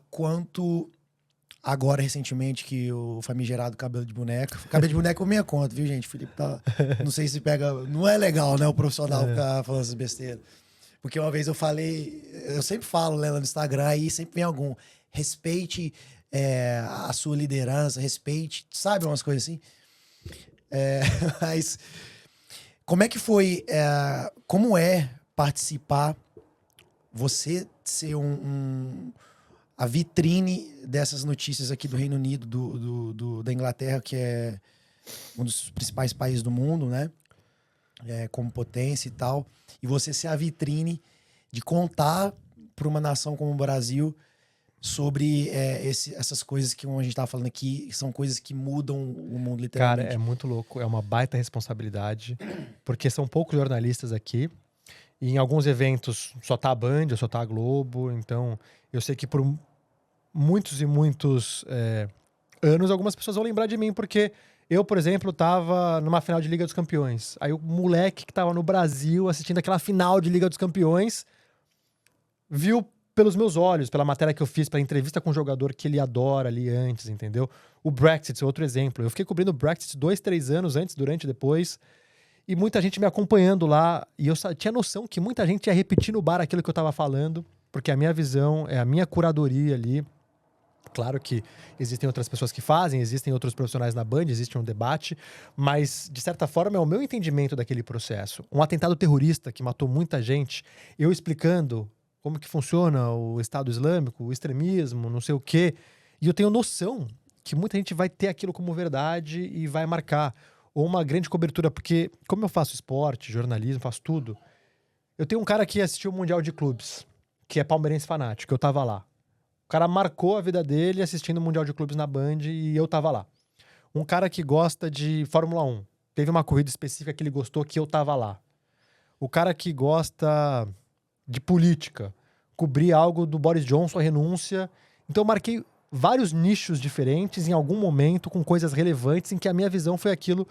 quanto agora, recentemente, que o famigerado cabelo de boneca... Cabelo de boneca é minha conta, viu, gente? O Felipe tá... Não sei se pega... Não é legal, né, o profissional ficar falando essas besteiras. Porque uma vez eu falei... Eu sempre falo, né, no Instagram, aí sempre vem algum... Respeite a sua liderança, respeite... Sabe, umas coisas assim? Mas... Como é que foi... como é participar, você ser a vitrine dessas notícias aqui do Reino Unido, da Inglaterra, que é um dos principais países do mundo, né? Como potência e tal. E você ser a vitrine de contar para uma nação como o Brasil sobre essas coisas que a gente tava falando aqui, são coisas que mudam o mundo Cara, literalmente. é muito louco. É uma baita responsabilidade. Porque são poucos jornalistas aqui. E em alguns eventos só tá a Band, só tá a Globo. Então, eu sei que por muitos e muitos anos, algumas pessoas vão lembrar de mim. Porque eu, por exemplo, tava numa final de Liga dos Campeões. Aí o moleque que tava no Brasil assistindo aquela final de Liga dos Campeões viu pelos meus olhos, pela matéria que eu fiz, pela entrevista com o jogador que ele adora ali antes, entendeu? O Brexit é outro exemplo. Eu fiquei cobrindo o Brexit 2, 3 anos antes, durante e depois. E muita gente me acompanhando lá. E eu tinha noção que muita gente ia repetir no bar aquilo que eu tava falando, porque a minha visão, é a minha curadoria ali. Claro que existem outras pessoas que fazem, existem outros profissionais na Band, existe um debate, mas, de certa forma, é o meu entendimento daquele processo. Um atentado terrorista que matou muita gente, eu explicando como que funciona o Estado Islâmico, o extremismo, não sei o quê. E eu tenho noção que muita gente vai ter aquilo como verdade e vai marcar. Ou uma grande cobertura, porque como eu faço esporte, jornalismo, faço tudo, eu tenho um cara que assistiu o Mundial de Clubes, que é palmeirense fanático, eu tava lá. O cara marcou a vida dele assistindo o Mundial de Clubes na Band e eu tava lá. Um cara que gosta de Fórmula 1, teve uma corrida específica que ele gostou que eu tava lá. O cara que gosta de política, cobrir algo do Boris Johnson, a renúncia. Então eu marquei vários nichos diferentes em algum momento, com coisas relevantes, em que a minha visão foi aquilo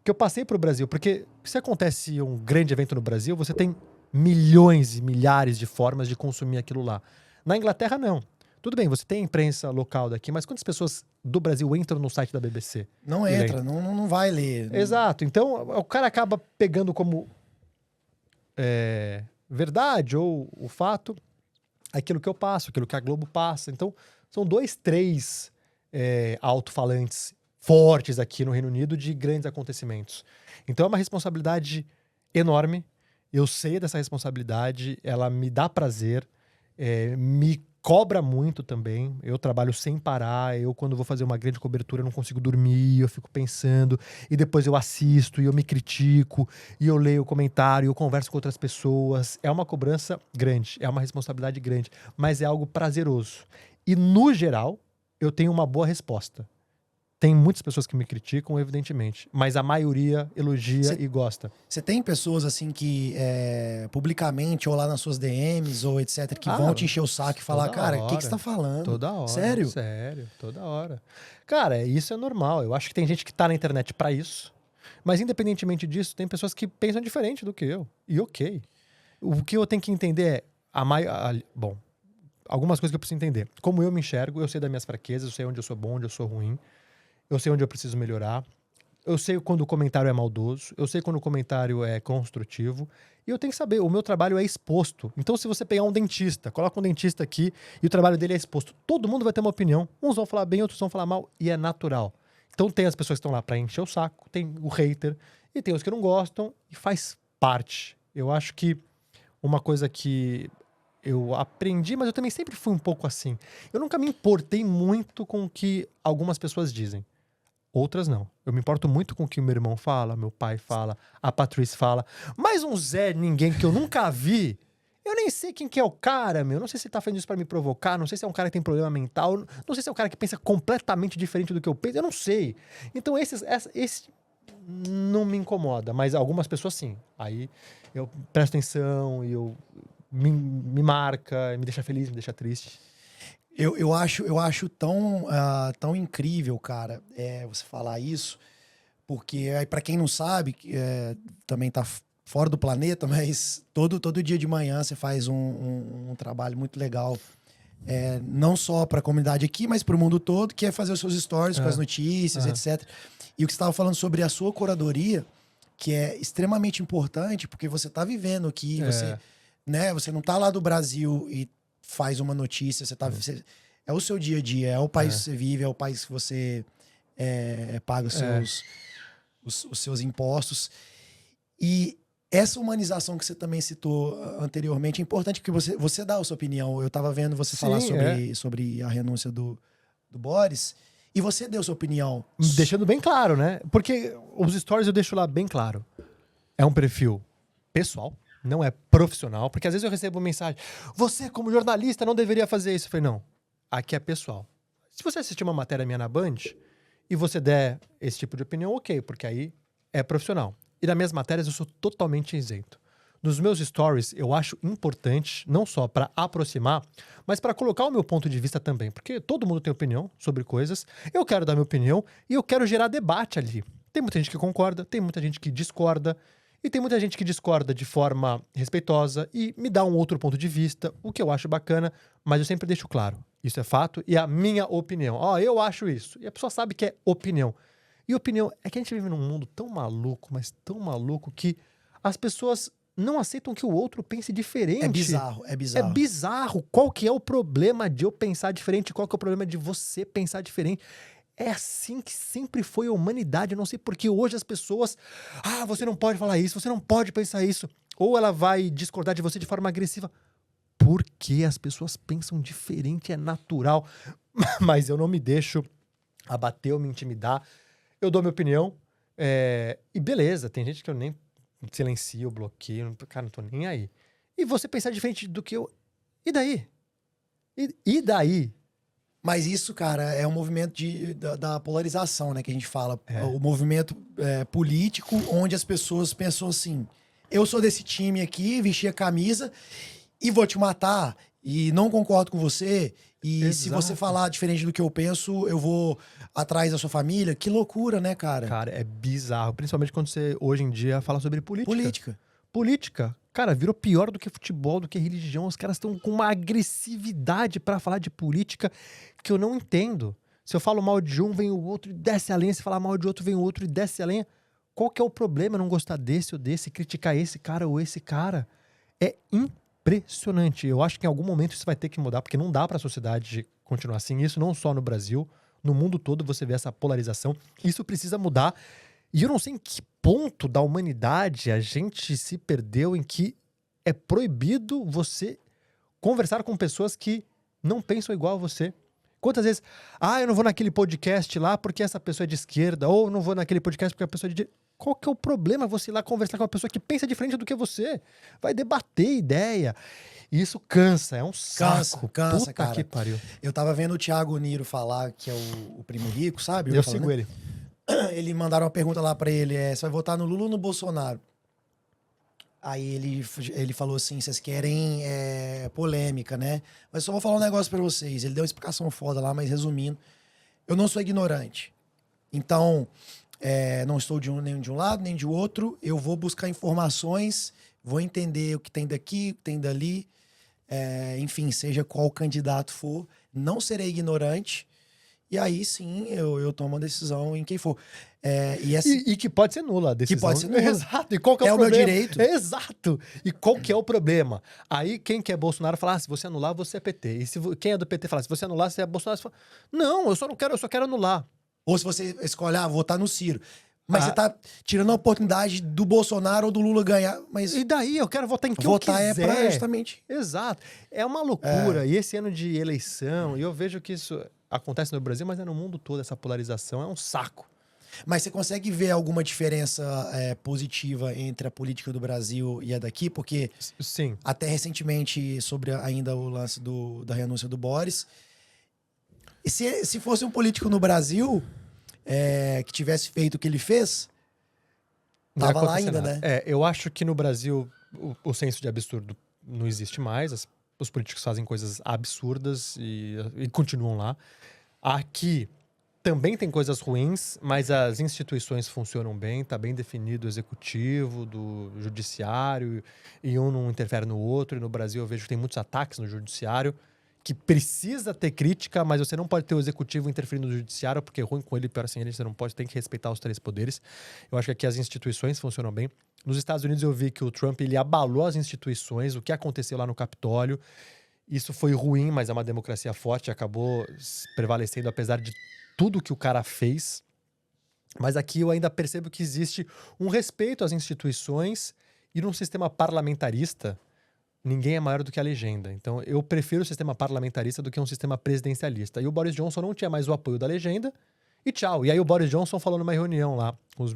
que eu passei pro Brasil. Porque se acontece um grande evento no Brasil, você tem milhões e milhares de formas de consumir aquilo lá. Na Inglaterra, não. Tudo bem, você tem a imprensa local daqui, mas quantas pessoas do Brasil entram no site da BBC? Não entra, não vai ler. Exato. Então, o cara acaba pegando como verdade ou o fato aquilo que eu passo, aquilo que a Globo passa. Então, são 2, 3 alto-falantes fortes aqui no Reino Unido de grandes acontecimentos. Então, é uma responsabilidade enorme. Eu sei dessa responsabilidade, ela me dá prazer, me cobra muito também. Eu trabalho sem parar. Eu, quando vou fazer uma grande cobertura, eu não consigo dormir. Eu fico pensando. E depois eu assisto e eu me critico. E eu leio o comentário, eu converso com outras pessoas. É uma cobrança grande. É uma responsabilidade grande. Mas é algo prazeroso. E, no geral, eu tenho uma boa resposta. Tem muitas pessoas que me criticam, evidentemente. Mas a maioria elogia e gosta. Você tem pessoas, assim, que publicamente, ou lá nas suas DMs, ou etc., que vão te encher o saco e falar, cara, o que você tá falando? Toda hora. Sério? Sério, toda hora. Cara, isso é normal. Eu acho que tem gente que tá na internet pra isso. Mas, independentemente disso, tem pessoas que pensam diferente do que eu. E ok. O que eu tenho que entender é... Bom, algumas coisas que eu preciso entender. Como eu me enxergo, eu sei das minhas fraquezas, eu sei onde eu sou bom, onde eu sou ruim. Eu sei onde eu preciso melhorar. Eu sei quando o comentário é maldoso. Eu sei quando o comentário é construtivo. E eu tenho que saber, o meu trabalho é exposto. Então, se você pegar um dentista, coloca um dentista aqui e o trabalho dele é exposto, todo mundo vai ter uma opinião. Uns vão falar bem, outros vão falar mal. E é natural. Então, tem as pessoas que estão lá pra encher o saco, tem o hater, e tem os que não gostam, e faz parte. Eu acho que uma coisa que eu aprendi, mas eu também sempre fui um pouco assim. Eu nunca me importei muito com o que algumas pessoas dizem. Outras não. Eu me importo muito com o que o meu irmão fala, meu pai fala, a Patrícia fala. Mas um Zé Ninguém que eu nunca vi, eu nem sei quem que é o cara, meu. Não sei se ele tá fazendo isso pra me provocar, não sei se é um cara que tem problema mental, não sei se é um cara que pensa completamente diferente do que eu penso, eu não sei. Então esse não me incomoda, mas algumas pessoas sim. Aí eu presto atenção e eu me marca, me deixa feliz, me deixa triste. Eu acho tão incrível, cara, você falar isso, porque para quem não sabe, também tá fora do planeta, mas todo dia de manhã você faz um trabalho muito legal, não só para a comunidade aqui, mas para o mundo todo, que é fazer os seus stories com as notícias, etc. E o que você estava falando sobre a sua curadoria, que é extremamente importante, porque você tá vivendo aqui, você não tá lá do Brasil e faz uma notícia, é o seu dia a dia, é o país que você vive, é o país que você paga os seus impostos. E essa humanização que você também citou anteriormente é importante, porque você dá a sua opinião. Eu estava vendo você falar sobre a renúncia do Boris, e você deu sua opinião. Deixando bem claro, né? Porque os stories eu deixo lá bem claro. É um perfil pessoal, não é profissional, porque às vezes eu recebo mensagem, você como jornalista não deveria fazer isso. Eu falei, não, aqui é pessoal. Se você assistir uma matéria minha na Band e você der esse tipo de opinião, ok, porque aí é profissional. E nas minhas matérias eu sou totalmente isento. Nos meus stories eu acho importante, não só para aproximar, mas para colocar o meu ponto de vista também. Porque todo mundo tem opinião sobre coisas, eu quero dar minha opinião e eu quero gerar debate ali. Tem muita gente que concorda, tem muita gente que discorda, e tem muita gente que discorda de forma respeitosa e me dá um outro ponto de vista, o que eu acho bacana, mas eu sempre deixo claro. Isso é fato e é a minha opinião. Ó, eu acho isso. E a pessoa sabe que é opinião. E opinião é que a gente vive num mundo tão maluco, mas tão maluco, que as pessoas não aceitam que o outro pense diferente. É bizarro, é bizarro. É bizarro. Qual que é o problema de eu pensar diferente? Qual que é o problema de você pensar diferente? É assim que sempre foi a humanidade. Eu não sei por que hoje as pessoas... Ah, você não pode falar isso, você não pode pensar isso. Ou ela vai discordar de você de forma agressiva. Porque as pessoas pensam diferente, é natural. Mas eu não me deixo abater ou me intimidar. Eu dou minha opinião. E beleza, tem gente que eu nem silencio, bloqueio. Cara, não tô nem aí. E você pensar diferente do que eu... E daí? E daí? Mas isso, cara, é um movimento da polarização, né? Que a gente fala. O movimento político, onde as pessoas pensam assim: eu sou desse time aqui, vesti a camisa e vou te matar. E não concordo com você. E Exato. Se você falar diferente do que eu penso, eu vou atrás da sua família. Que loucura, né, cara? Cara, é bizarro. Principalmente quando você, hoje em dia, fala sobre política. Política. Cara, virou pior do que futebol, do que religião. Os caras estão com uma agressividade pra falar de política que eu não entendo. Se eu falo mal de um, vem o outro e desce a lenha. Se falar mal de outro, vem o outro e desce a lenha. Qual que é o problema? Não gostar desse ou desse, criticar esse cara ou esse cara? É impressionante. Eu acho que em algum momento isso vai ter que mudar, porque não dá pra sociedade continuar assim. Isso não só no Brasil, no mundo todo você vê essa polarização. Isso precisa mudar. E eu não sei em que ponto da humanidade a gente se perdeu em que é proibido você conversar com pessoas que não pensam igual a você. Quantas vezes, eu não vou naquele podcast lá porque essa pessoa é de esquerda, ou não vou naquele podcast porque a pessoa é de direita. Qual que é o problema você ir lá conversar com uma pessoa que pensa diferente do que você? Vai debater ideia. E isso cansa, é um saco. Cansa, Puta cara. que pariu. Eu tava vendo o Thiago Niro falar, que é o Primo Rico, sabe? Eu sigo ele. Ele mandaram uma pergunta lá pra ele, você vai votar no Lula ou no Bolsonaro? Aí ele falou assim, vocês querem polêmica, né? Mas só vou falar um negócio pra vocês. Ele deu uma explicação foda lá, mas resumindo, eu não sou ignorante. Então, não estou nem de um lado, nem de outro. Eu vou buscar informações, vou entender o que tem daqui, o que tem dali. Enfim, seja qual candidato for, não serei ignorante. E aí sim eu tomo uma decisão em quem for. E que pode ser nula a decisão. Que pode ser nula. Exato. E qual que é o meu problema? direito. Exato. E qual que é o problema? Aí quem quer Bolsonaro fala, se você anular, você é PT. E quem é do PT fala, se você anular, você é Bolsonaro. Você fala, não, eu só quero anular. Ou se você escolhe, votar no Ciro. Mas você tá tirando a oportunidade do Bolsonaro ou do Lula ganhar. Mas e daí? Eu quero votar em quem votar eu quiser. Pra justamente... Exato. É uma loucura. E esse ano de eleição, e eu vejo que isso acontece no Brasil, mas é no mundo todo, essa polarização. É um saco. Mas você consegue ver alguma diferença positiva entre a política do Brasil e a daqui? Porque sim, até recentemente, sobre ainda o lance da renúncia do Boris, e se fosse um político no Brasil que tivesse feito o que ele fez, tava lá ainda, nada. né? Eu acho que no Brasil o senso de absurdo não existe mais. Os políticos fazem coisas absurdas e continuam lá. Aqui também tem coisas ruins, mas as instituições funcionam bem, tá bem definido o executivo, do judiciário, e um não interfere no outro. E no Brasil eu vejo que tem muitos ataques no judiciário, que precisa ter crítica, mas você não pode ter o executivo interferindo no judiciário, porque é ruim com ele, pior assim, você não pode, tem que respeitar os três poderes. Eu acho que aqui as instituições funcionam bem. Nos Estados Unidos eu vi que o Trump, ele abalou as instituições, o que aconteceu lá no Capitólio. Isso foi ruim, mas é uma democracia forte, acabou prevalecendo apesar de tudo que o cara fez. Mas aqui eu ainda percebo que existe um respeito às instituições e num sistema parlamentarista, ninguém é maior do que a legenda. Então eu prefiro o sistema parlamentarista do que um sistema presidencialista. E o Boris Johnson não tinha mais o apoio da legenda e tchau. E aí o Boris Johnson falou numa reunião lá com os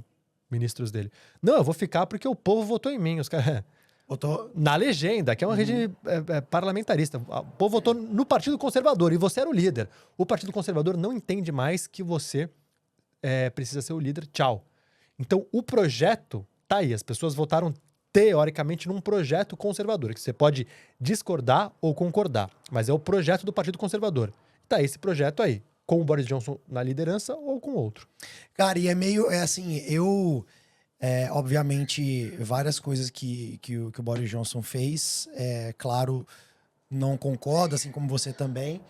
ministros dele. Não, eu vou ficar porque o povo votou em mim. Os caras... Votou... Na legenda, que é uma rede parlamentarista. O povo votou no Partido Conservador e você era o líder. O Partido Conservador não entende mais que você precisa ser o líder. Tchau. Então, o projeto tá aí. As pessoas votaram, teoricamente, num projeto conservador, que você pode discordar ou concordar. Mas é o projeto do Partido Conservador. Tá esse projeto aí, com o Boris Johnson na liderança ou com outro. Cara, e é meio... É assim, obviamente, várias coisas que o Boris Johnson fez, claro, não concordo, assim como você também.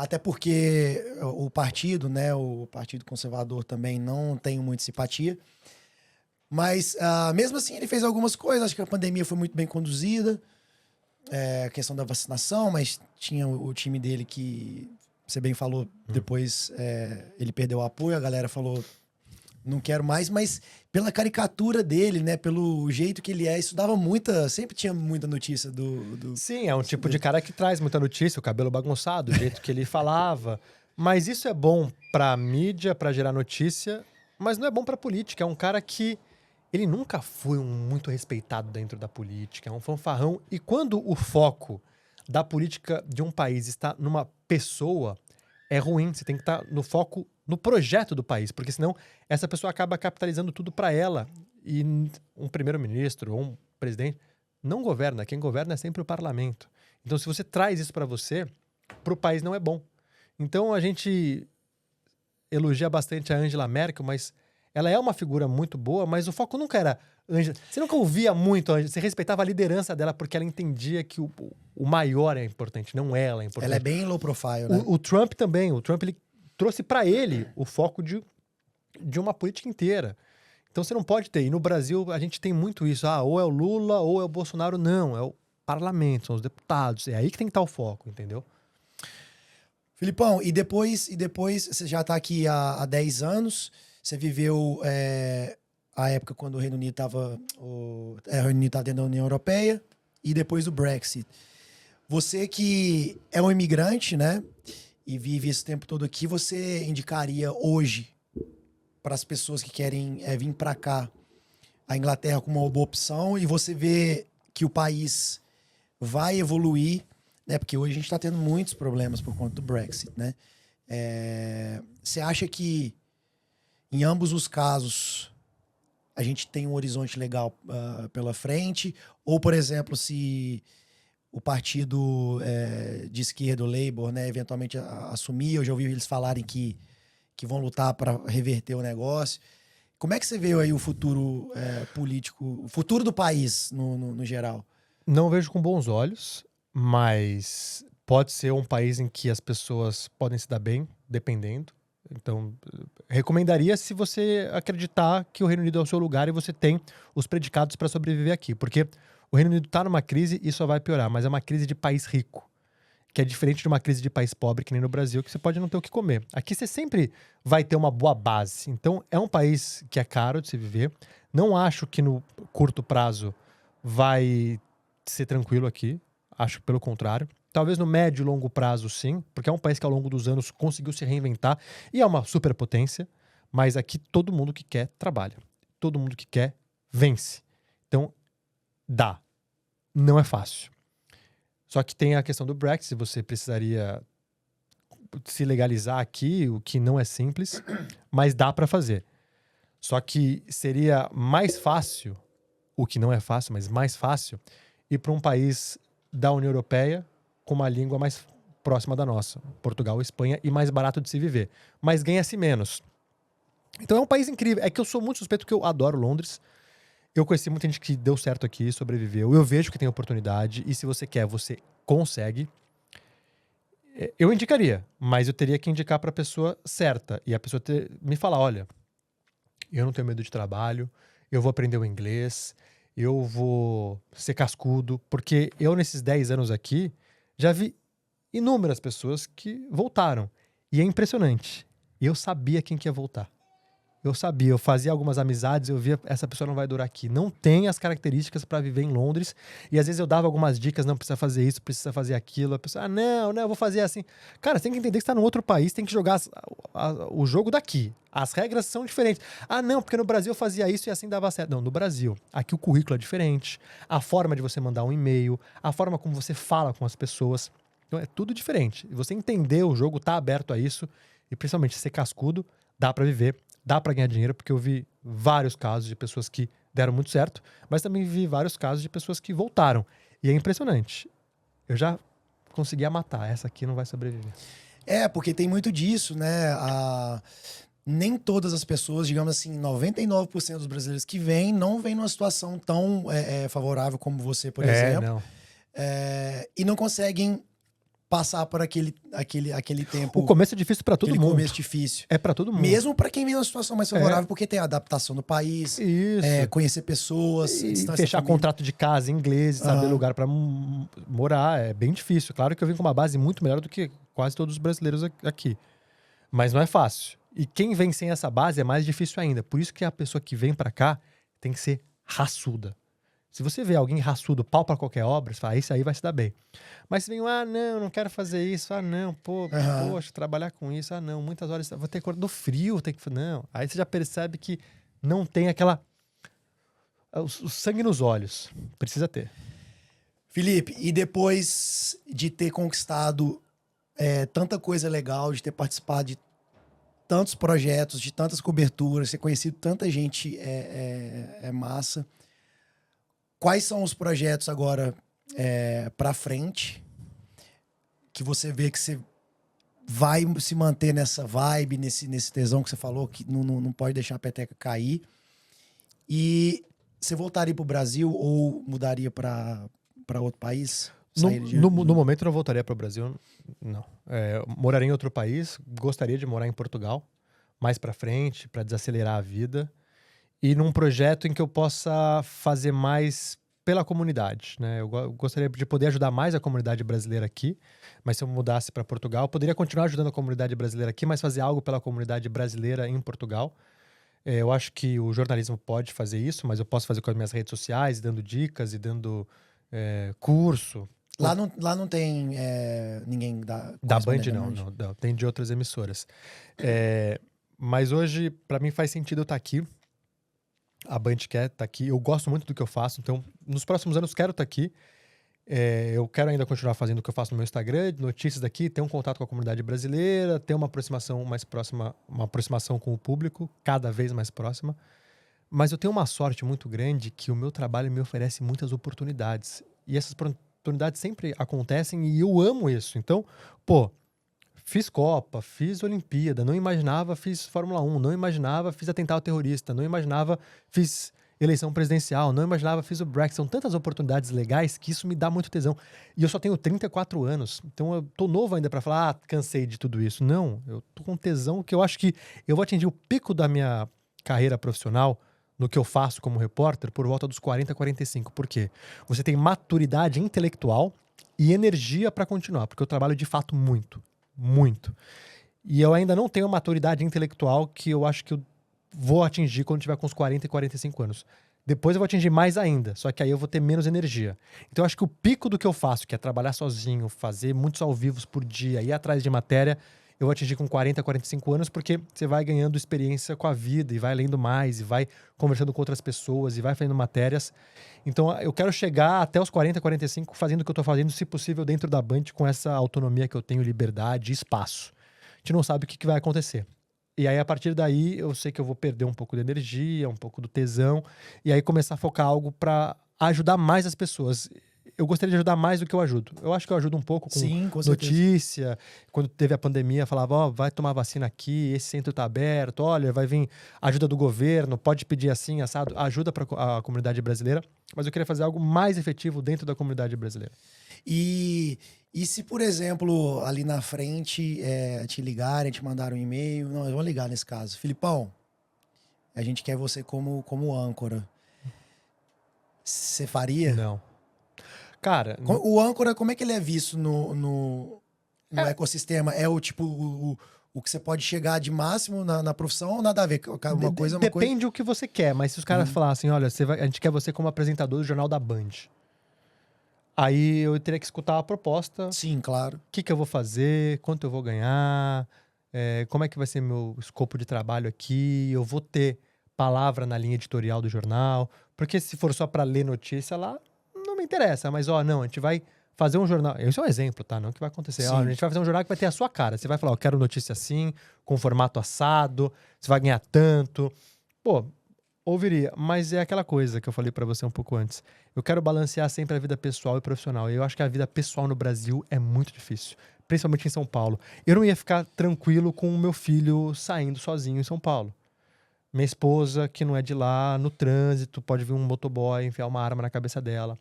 Até porque o partido, né, o Partido Conservador também não tem muita simpatia. Mas, mesmo assim, ele fez algumas coisas. Acho que a pandemia foi muito bem conduzida. A questão da vacinação, mas tinha o time dele que, você bem falou, depois ele perdeu o apoio, a galera falou... Não quero mais, mas pela caricatura dele, né? Pelo jeito que ele isso dava sempre tinha muita notícia do... Sim, é um tipo de cara que traz muita notícia, o cabelo bagunçado, o jeito que ele falava. Mas isso é bom pra mídia, pra gerar notícia, mas não é bom pra política. É um cara que ele nunca foi muito respeitado dentro da política, é um fanfarrão. E quando o foco da política de um país está numa pessoa, é ruim. Você tem que estar no foco no projeto do país, porque senão essa pessoa acaba capitalizando tudo para ela. E um primeiro-ministro ou um presidente não governa. Quem governa é sempre o parlamento. Então, se você traz isso para você, para o país não é bom. Então, a gente elogia bastante a Angela Merkel, mas ela é uma figura muito boa, mas o foco nunca era Angela. Você nunca ouvia muito a Angela, você respeitava a liderança dela porque ela entendia que o maior é importante, não ela é importante. Ela é bem low profile, né? O Trump também. O Trump, ele trouxe para ele o foco de uma política inteira. Então você não pode ter. E no Brasil a gente tem muito isso. Ou é o Lula ou é o Bolsonaro. Não, é o parlamento, são os deputados. É aí que tem que estar o foco, entendeu? Filipão, e depois você já tá aqui há 10 anos, você viveu a época quando o Reino Unido estava dentro da União Europeia e depois do Brexit. Você que é um imigrante, né? E vive esse tempo todo aqui, você indicaria hoje para as pessoas que querem vir para cá a Inglaterra como uma boa opção e você vê que o país vai evoluir, né? Porque hoje a gente está tendo muitos problemas por conta do Brexit, né? Você acha que em ambos os casos a gente tem um horizonte legal pela frente? Ou, por exemplo, se o partido de esquerda, o Labour, né, eventualmente assumir, eu já ouvi eles falarem que vão lutar para reverter o negócio. Como é que você vê aí o futuro político, o futuro do país no geral? Não vejo com bons olhos, mas pode ser um país em que as pessoas podem se dar bem, dependendo. Então, recomendaria se você acreditar que o Reino Unido é o seu lugar e você tem os predicados para sobreviver aqui. Porque o Reino Unido está numa crise e só vai piorar, mas é uma crise de país rico, que é diferente de uma crise de país pobre, que nem no Brasil, que você pode não ter o que comer. Aqui você sempre vai ter uma boa base. Então, é um país que é caro de se viver. Não acho que no curto prazo vai ser tranquilo aqui. Acho que pelo contrário. Talvez no médio e longo prazo, sim, porque é um país que ao longo dos anos conseguiu se reinventar e é uma superpotência, mas aqui todo mundo que quer trabalha. Todo mundo que quer vence. Então, dá. Não é fácil. Só que tem a questão do Brexit, você precisaria se legalizar aqui, o que não é simples, mas dá para fazer. Só que seria mais fácil, o que não é fácil, mas mais fácil, ir para um país da União Europeia com uma língua mais próxima da nossa, Portugal, Espanha, e mais barato de se viver. Mas ganha-se menos. Então é um país incrível. É que eu sou muito suspeito porque eu adoro Londres. Eu conheci muita gente que deu certo aqui, sobreviveu. Eu vejo que tem oportunidade e se você quer, você consegue. Eu indicaria, mas eu teria que indicar para a pessoa certa. E a pessoa me falar, olha, eu não tenho medo de trabalho, eu vou aprender o inglês, eu vou ser cascudo. Porque eu, nesses 10 anos aqui, já vi inúmeras pessoas que voltaram. E é impressionante. Eu sabia quem que ia voltar. Eu sabia, eu fazia algumas amizades, eu via, essa pessoa não vai durar aqui. Não tem as características para viver em Londres. E às vezes eu dava algumas dicas, não precisa fazer isso, precisa fazer aquilo. A pessoa, não, eu vou fazer assim. Cara, você tem que entender que você tá num outro país, tem que jogar o jogo daqui. As regras são diferentes. Não, porque no Brasil eu fazia isso e assim dava certo. Não, no Brasil. Aqui o currículo é diferente. A forma de você mandar um e-mail, a forma como você fala com as pessoas. Então é tudo diferente. E você entender o jogo, tá aberto a isso. E principalmente ser cascudo, dá para viver. Dá para ganhar dinheiro, porque eu vi vários casos de pessoas que deram muito certo, mas também vi vários casos de pessoas que voltaram. E é impressionante. Eu já conseguia matar. Essa aqui não vai sobreviver. Porque tem muito disso, né? Nem todas as pessoas, digamos assim, 99% dos brasileiros que vêm, não vêm numa situação tão favorável como você, por exemplo. Não. E não conseguem passar por aquele tempo. O começo é difícil para todo mundo. O começo difícil. É para todo mundo. Mesmo para quem vem numa situação mais favorável, porque tem a adaptação do país, conhecer pessoas, e fechar contrato de casa em inglês, saber lugar para morar. É bem difícil. Claro que eu vim com uma base muito melhor do que quase todos os brasileiros aqui. Mas não é fácil. E quem vem sem essa base é mais difícil ainda. Por isso que a pessoa que vem para cá tem que ser raçuda. Se você vê alguém raçudo, pau pra qualquer obra, você fala, esse aí vai se dar bem. Mas se vem, não quero fazer isso, poxa, trabalhar com isso, não, muitas horas, vou ter que acordar do frio, não. Aí você já percebe que não tem o sangue nos olhos. Precisa ter. Felipe, e depois de ter conquistado tanta coisa legal, de ter participado de tantos projetos, de tantas coberturas, ter conhecido tanta gente massa, quais são os projetos agora para frente que você vê que você vai se manter nessa vibe, nesse tesão que você falou, que não pode deixar a peteca cair? E você voltaria para o Brasil ou mudaria para outro país? No momento eu não voltaria para o Brasil, não. Moraria em outro país, gostaria de morar em Portugal, mais para frente, para desacelerar a vida. E num projeto em que eu possa fazer mais pela comunidade, né? Eu gostaria de poder ajudar mais a comunidade brasileira aqui, mas se eu mudasse para Portugal, eu poderia continuar ajudando a comunidade brasileira aqui, mas fazer algo pela comunidade brasileira em Portugal. Eu acho que o jornalismo pode fazer isso, mas eu posso fazer com as minhas redes sociais, dando dicas e dando curso. Lá não tem ninguém da Band, não. Tem de outras emissoras. Mas hoje, para mim, faz sentido eu estar aqui. A Band quer estar aqui. Eu gosto muito do que eu faço. Então, nos próximos anos, quero estar aqui. Eu quero ainda continuar fazendo o que eu faço no meu Instagram, notícias daqui, ter um contato com a comunidade brasileira, ter uma aproximação mais próxima, uma aproximação com o público, cada vez mais próxima. Mas eu tenho uma sorte muito grande que o meu trabalho me oferece muitas oportunidades. E essas oportunidades sempre acontecem e eu amo isso. Então, fiz Copa, fiz Olimpíada, não imaginava, fiz Fórmula 1, não imaginava, fiz atentado terrorista, não imaginava, fiz eleição presidencial, não imaginava, fiz o Brexit. São tantas oportunidades legais que isso me dá muito tesão. E eu só tenho 34 anos, então eu tô novo ainda para falar, cansei de tudo isso. Não, eu tô com tesão que eu acho que eu vou atingir o pico da minha carreira profissional no que eu faço como repórter por volta dos 40, 45. Por quê? Você tem maturidade intelectual e energia para continuar, porque eu trabalho de fato muito. E eu ainda não tenho a maturidade intelectual que eu acho que eu vou atingir quando tiver com uns 40 e 45 anos. Depois eu vou atingir mais ainda, só que aí eu vou ter menos energia. Então eu acho que o pico do que eu faço, que é trabalhar sozinho, fazer muitos ao vivos por dia, ir atrás de matéria, eu vou atingir com 40, 45 anos, porque você vai ganhando experiência com a vida e vai lendo mais, e vai conversando com outras pessoas, e vai fazendo matérias. Então eu quero chegar até os 40, 45 fazendo o que eu tô fazendo, se possível, dentro da Band, com essa autonomia que eu tenho, liberdade e espaço. A gente não sabe o que vai acontecer. E aí, a partir daí, eu sei que eu vou perder um pouco de energia, um pouco do tesão, e aí começar a focar algo para ajudar mais as pessoas. Eu gostaria de ajudar mais do que eu ajudo. Eu acho que eu ajudo um pouco com notícia. Quando teve a pandemia, falava, vai tomar vacina aqui, esse centro tá aberto, olha, vai vir ajuda do governo, pode pedir assim, assado, ajuda para a comunidade brasileira. Mas eu queria fazer algo mais efetivo dentro da comunidade brasileira. E se, por exemplo, ali na frente, te ligarem, te mandaram um e-mail, não, eu vou ligar nesse caso. Filipão, a gente quer você como âncora. Você faria? Não. Cara... O âncora, como é que ele é visto no ecossistema? É o tipo o que você pode chegar de máximo na profissão ou nada a ver? Uma coisa é uma coisa. Depende o que você quer, mas se os caras falassem, olha, a gente quer você como apresentador do Jornal da Band. Aí eu teria que escutar a proposta, Sim, claro. o que eu vou fazer, quanto eu vou ganhar, como é que vai ser meu escopo de trabalho aqui, eu vou ter palavra na linha editorial do jornal, porque se for só para ler notícia lá, não me interessa, mas não, a gente vai fazer um jornal, isso é um exemplo, tá? Não que vai acontecer, a gente vai fazer um jornal que vai ter a sua cara, você vai falar, eu quero notícia assim, com formato assado, você vai ganhar tanto, pô, ouviria, mas é aquela coisa que eu falei pra você um pouco antes. Eu quero balancear sempre a vida pessoal e profissional. E eu acho que a vida pessoal no Brasil é muito difícil, principalmente em São Paulo. Eu não ia ficar tranquilo com o meu filho saindo sozinho em São Paulo. Minha esposa, que não é de lá, no trânsito, pode vir um motoboy enfiar uma arma na cabeça dela.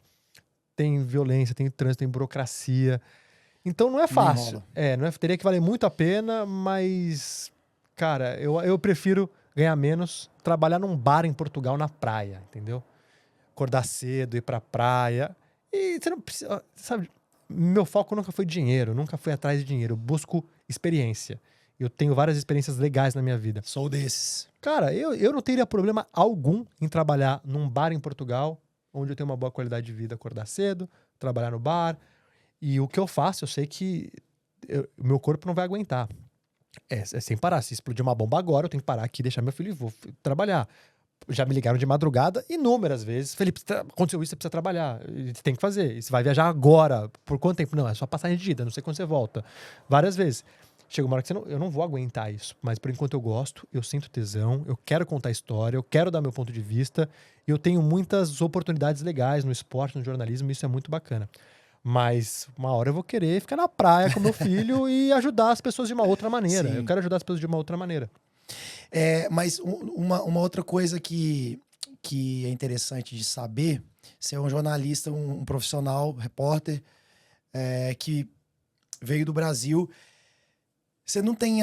Tem violência, tem trânsito, tem burocracia. Então não é fácil. Teria que valer muito a pena, mas, cara, eu prefiro ganhar menos, trabalhar num bar em Portugal na praia, entendeu? Acordar cedo, ir pra praia. E você não precisa, sabe? Meu foco nunca foi dinheiro, nunca fui atrás de dinheiro. Eu busco experiência. Eu tenho várias experiências legais na minha vida. Sou desses. Cara, eu não teria problema algum em trabalhar num bar em Portugal, onde eu tenho uma boa qualidade de vida, acordar cedo, trabalhar no bar. E o que eu faço, eu sei que o meu corpo não vai aguentar. É sem parar. Se explodir uma bomba agora, eu tenho que parar aqui, deixar meu filho e vou trabalhar. Já me ligaram de madrugada inúmeras vezes. Felipe, aconteceu isso, você precisa trabalhar. Você tem que fazer. E você vai viajar agora. Por quanto tempo? Não, é só passagem de ida, não sei quando você volta. Várias vezes. Chega uma hora que eu não vou aguentar isso. Mas por enquanto eu gosto, eu sinto tesão, eu quero contar história, eu quero dar meu ponto de vista. E eu tenho muitas oportunidades legais no esporte, no jornalismo, e isso é muito bacana. Mas uma hora eu vou querer ficar na praia com meu filho e ajudar as pessoas de uma outra maneira. Sim. Eu quero ajudar as pessoas de uma outra maneira. Mas uma outra coisa que é interessante de saber, você é um jornalista, um profissional, repórter, que veio do Brasil. Você não tem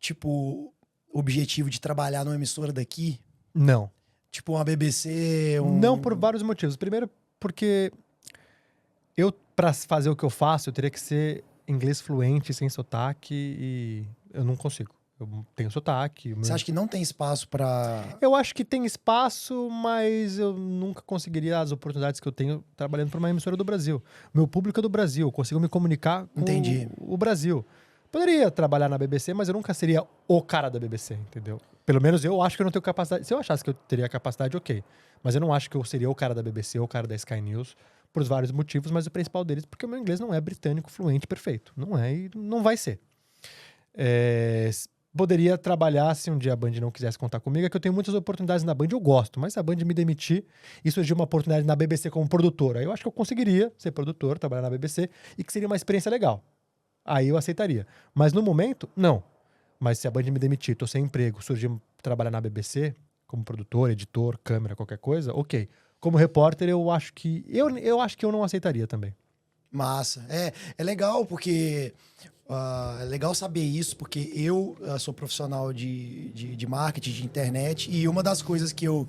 tipo, objetivo de trabalhar numa emissora daqui? Não. Tipo uma BBC? Não, por vários motivos. Primeiro, porque pra fazer o que eu faço, eu teria que ser inglês fluente, sem sotaque, e eu não consigo. Eu tenho sotaque. Você acha que não tem espaço para... Eu acho que tem espaço, mas eu nunca conseguiria as oportunidades que eu tenho trabalhando para uma emissora do Brasil. Meu público é do Brasil, eu consigo me comunicar com o Brasil. Poderia trabalhar na BBC, mas eu nunca seria o cara da BBC, entendeu? Pelo menos eu acho que eu não tenho capacidade. Se eu achasse que eu teria capacidade, ok. Mas eu não acho que eu seria o cara da BBC ou o cara da Sky News, por vários motivos, mas o principal deles porque o meu inglês não é britânico, fluente, perfeito. Não é e não vai ser. Poderia trabalhar se um dia a Band não quisesse contar comigo, é que eu tenho muitas oportunidades na Band, eu gosto, mas se a Band me demitir e surgir uma oportunidade na BBC como produtor, aí eu acho que eu conseguiria ser produtor, trabalhar na BBC e que seria uma experiência legal. Aí eu aceitaria. Mas no momento, não. Mas se a Band me demitir, tô sem emprego, surgir trabalhar na BBC como produtor, editor, câmera, qualquer coisa, ok. Como repórter, eu acho que eu não aceitaria também. Massa. É legal porque... é legal saber isso, porque eu sou profissional de marketing, de internet, e uma das coisas que eu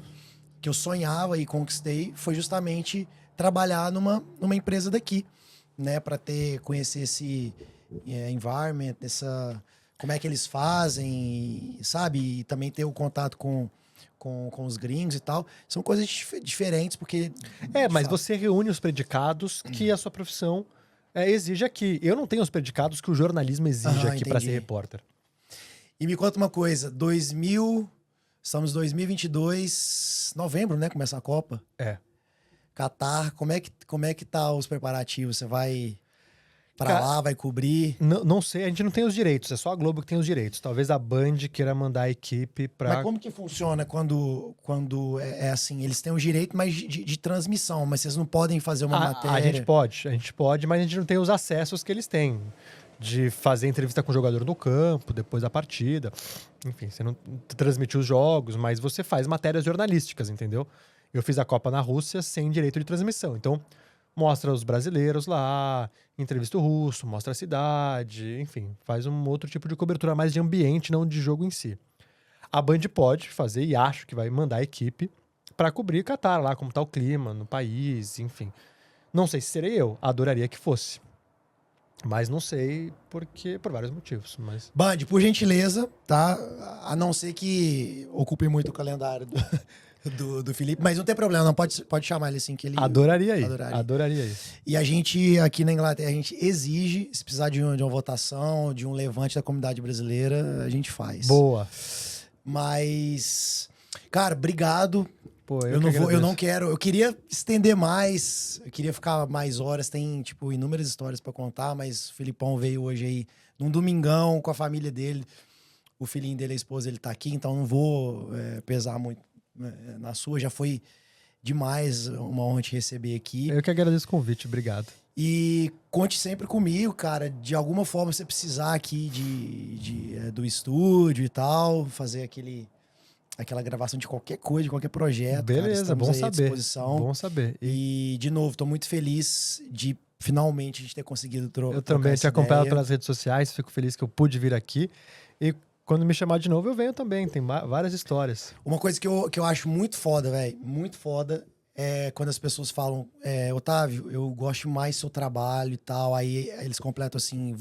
sonhava e conquistei foi justamente trabalhar numa empresa daqui, né? Para conhecer esse environment, como é que eles fazem, sabe? E também ter o contato com os gringos e tal. São coisas diferentes, porque... mas você reúne os predicados que a sua profissão exige aqui. Eu não tenho os predicados que o jornalismo exige aqui para ser repórter. E me conta uma coisa, estamos em 2022, novembro, né? Começa a Copa. Catar, como é que tá os preparativos? Você vai pra lá, vai cobrir? Não sei, a gente não tem os direitos, é só a Globo que tem os direitos. Talvez a Band queira mandar a equipe pra... Mas como que funciona quando é assim? Eles têm o direito mas de transmissão, mas vocês não podem fazer uma matéria... A gente pode, mas a gente não tem os acessos que eles têm. De fazer entrevista com o jogador no campo, depois da partida. Enfim, você não transmite os jogos, mas você faz matérias jornalísticas, entendeu? Eu fiz a Copa na Rússia sem direito de transmissão, então... Mostra os brasileiros lá, entrevista o russo, mostra a cidade, enfim, faz um outro tipo de cobertura mais de ambiente, não de jogo em si. A Band pode fazer, e acho que vai mandar a equipe para cobrir Catar lá, como tá o clima no país, enfim. Não sei se serei eu, adoraria que fosse. Mas não sei por vários motivos. Mas Band, por gentileza, tá? A não ser que ocupe muito o calendário do Felipe, mas não tem problema, não pode chamar ele assim que ele adoraria ir. Adoraria ir. E a gente aqui na Inglaterra, a gente exige, se precisar de uma votação, de um levante da comunidade brasileira, a gente faz. Boa. Mas, cara, obrigado. Pô, eu não quero, eu queria estender mais, eu queria ficar mais horas, tem, tipo, inúmeras histórias pra contar, mas o Filipão veio hoje aí num domingão com a família dele, o filhinho dele, a esposa, ele tá aqui, então não vou pesar muito na sua, já foi demais uma honra te receber aqui. Eu que agradeço o convite, obrigado. E conte sempre comigo, cara, de alguma forma você precisar aqui do estúdio e tal, fazer aquela gravação de qualquer coisa, de qualquer projeto. Beleza, cara, bom saber. Disposição. Bom saber. E, de novo, tô muito feliz de finalmente a gente ter conseguido trocar. Eu também te acompanhado pelas redes sociais, fico feliz que eu pude vir aqui. E quando me chamar de novo, eu venho também, tem várias histórias. Uma coisa que eu acho muito foda, velho, muito foda, é quando as pessoas falam, Otávio, eu gosto mais do seu trabalho e tal, aí eles completam assim,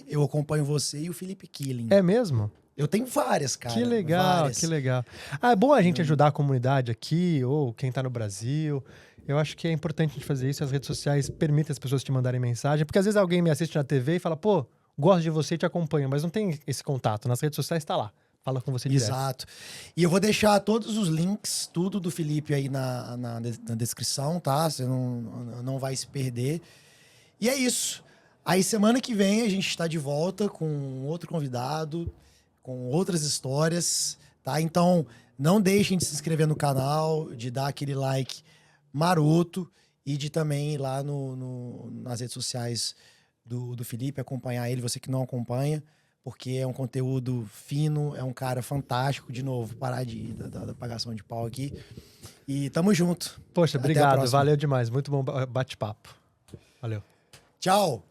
eu acompanho você e o Felipe Killing. É mesmo? Eu tenho várias, cara. Que legal, várias. Que legal. É bom a gente ajudar a comunidade aqui, ou quem tá no Brasil. Eu acho que é importante a gente fazer isso. As redes sociais permitem as pessoas te mandarem mensagem. Porque às vezes alguém me assiste na TV e fala, pô, gosto de você e te acompanho. Mas não tem esse contato. Nas redes sociais tá lá. Fala com você direto. Exato. E eu vou deixar todos os links, tudo do Felipe aí na descrição, tá? Você não vai se perder. E é isso. Aí semana que vem a gente tá de volta com outro convidado, com outras histórias, tá? Então, não deixem de se inscrever no canal, de dar aquele like maroto e de também ir lá nas redes sociais do Felipe, acompanhar ele, você que não acompanha, porque é um conteúdo fino, é um cara fantástico. De novo, parar da pagação de pau aqui. E tamo junto. Poxa, obrigado, valeu demais. Muito bom bate-papo. Valeu. Tchau.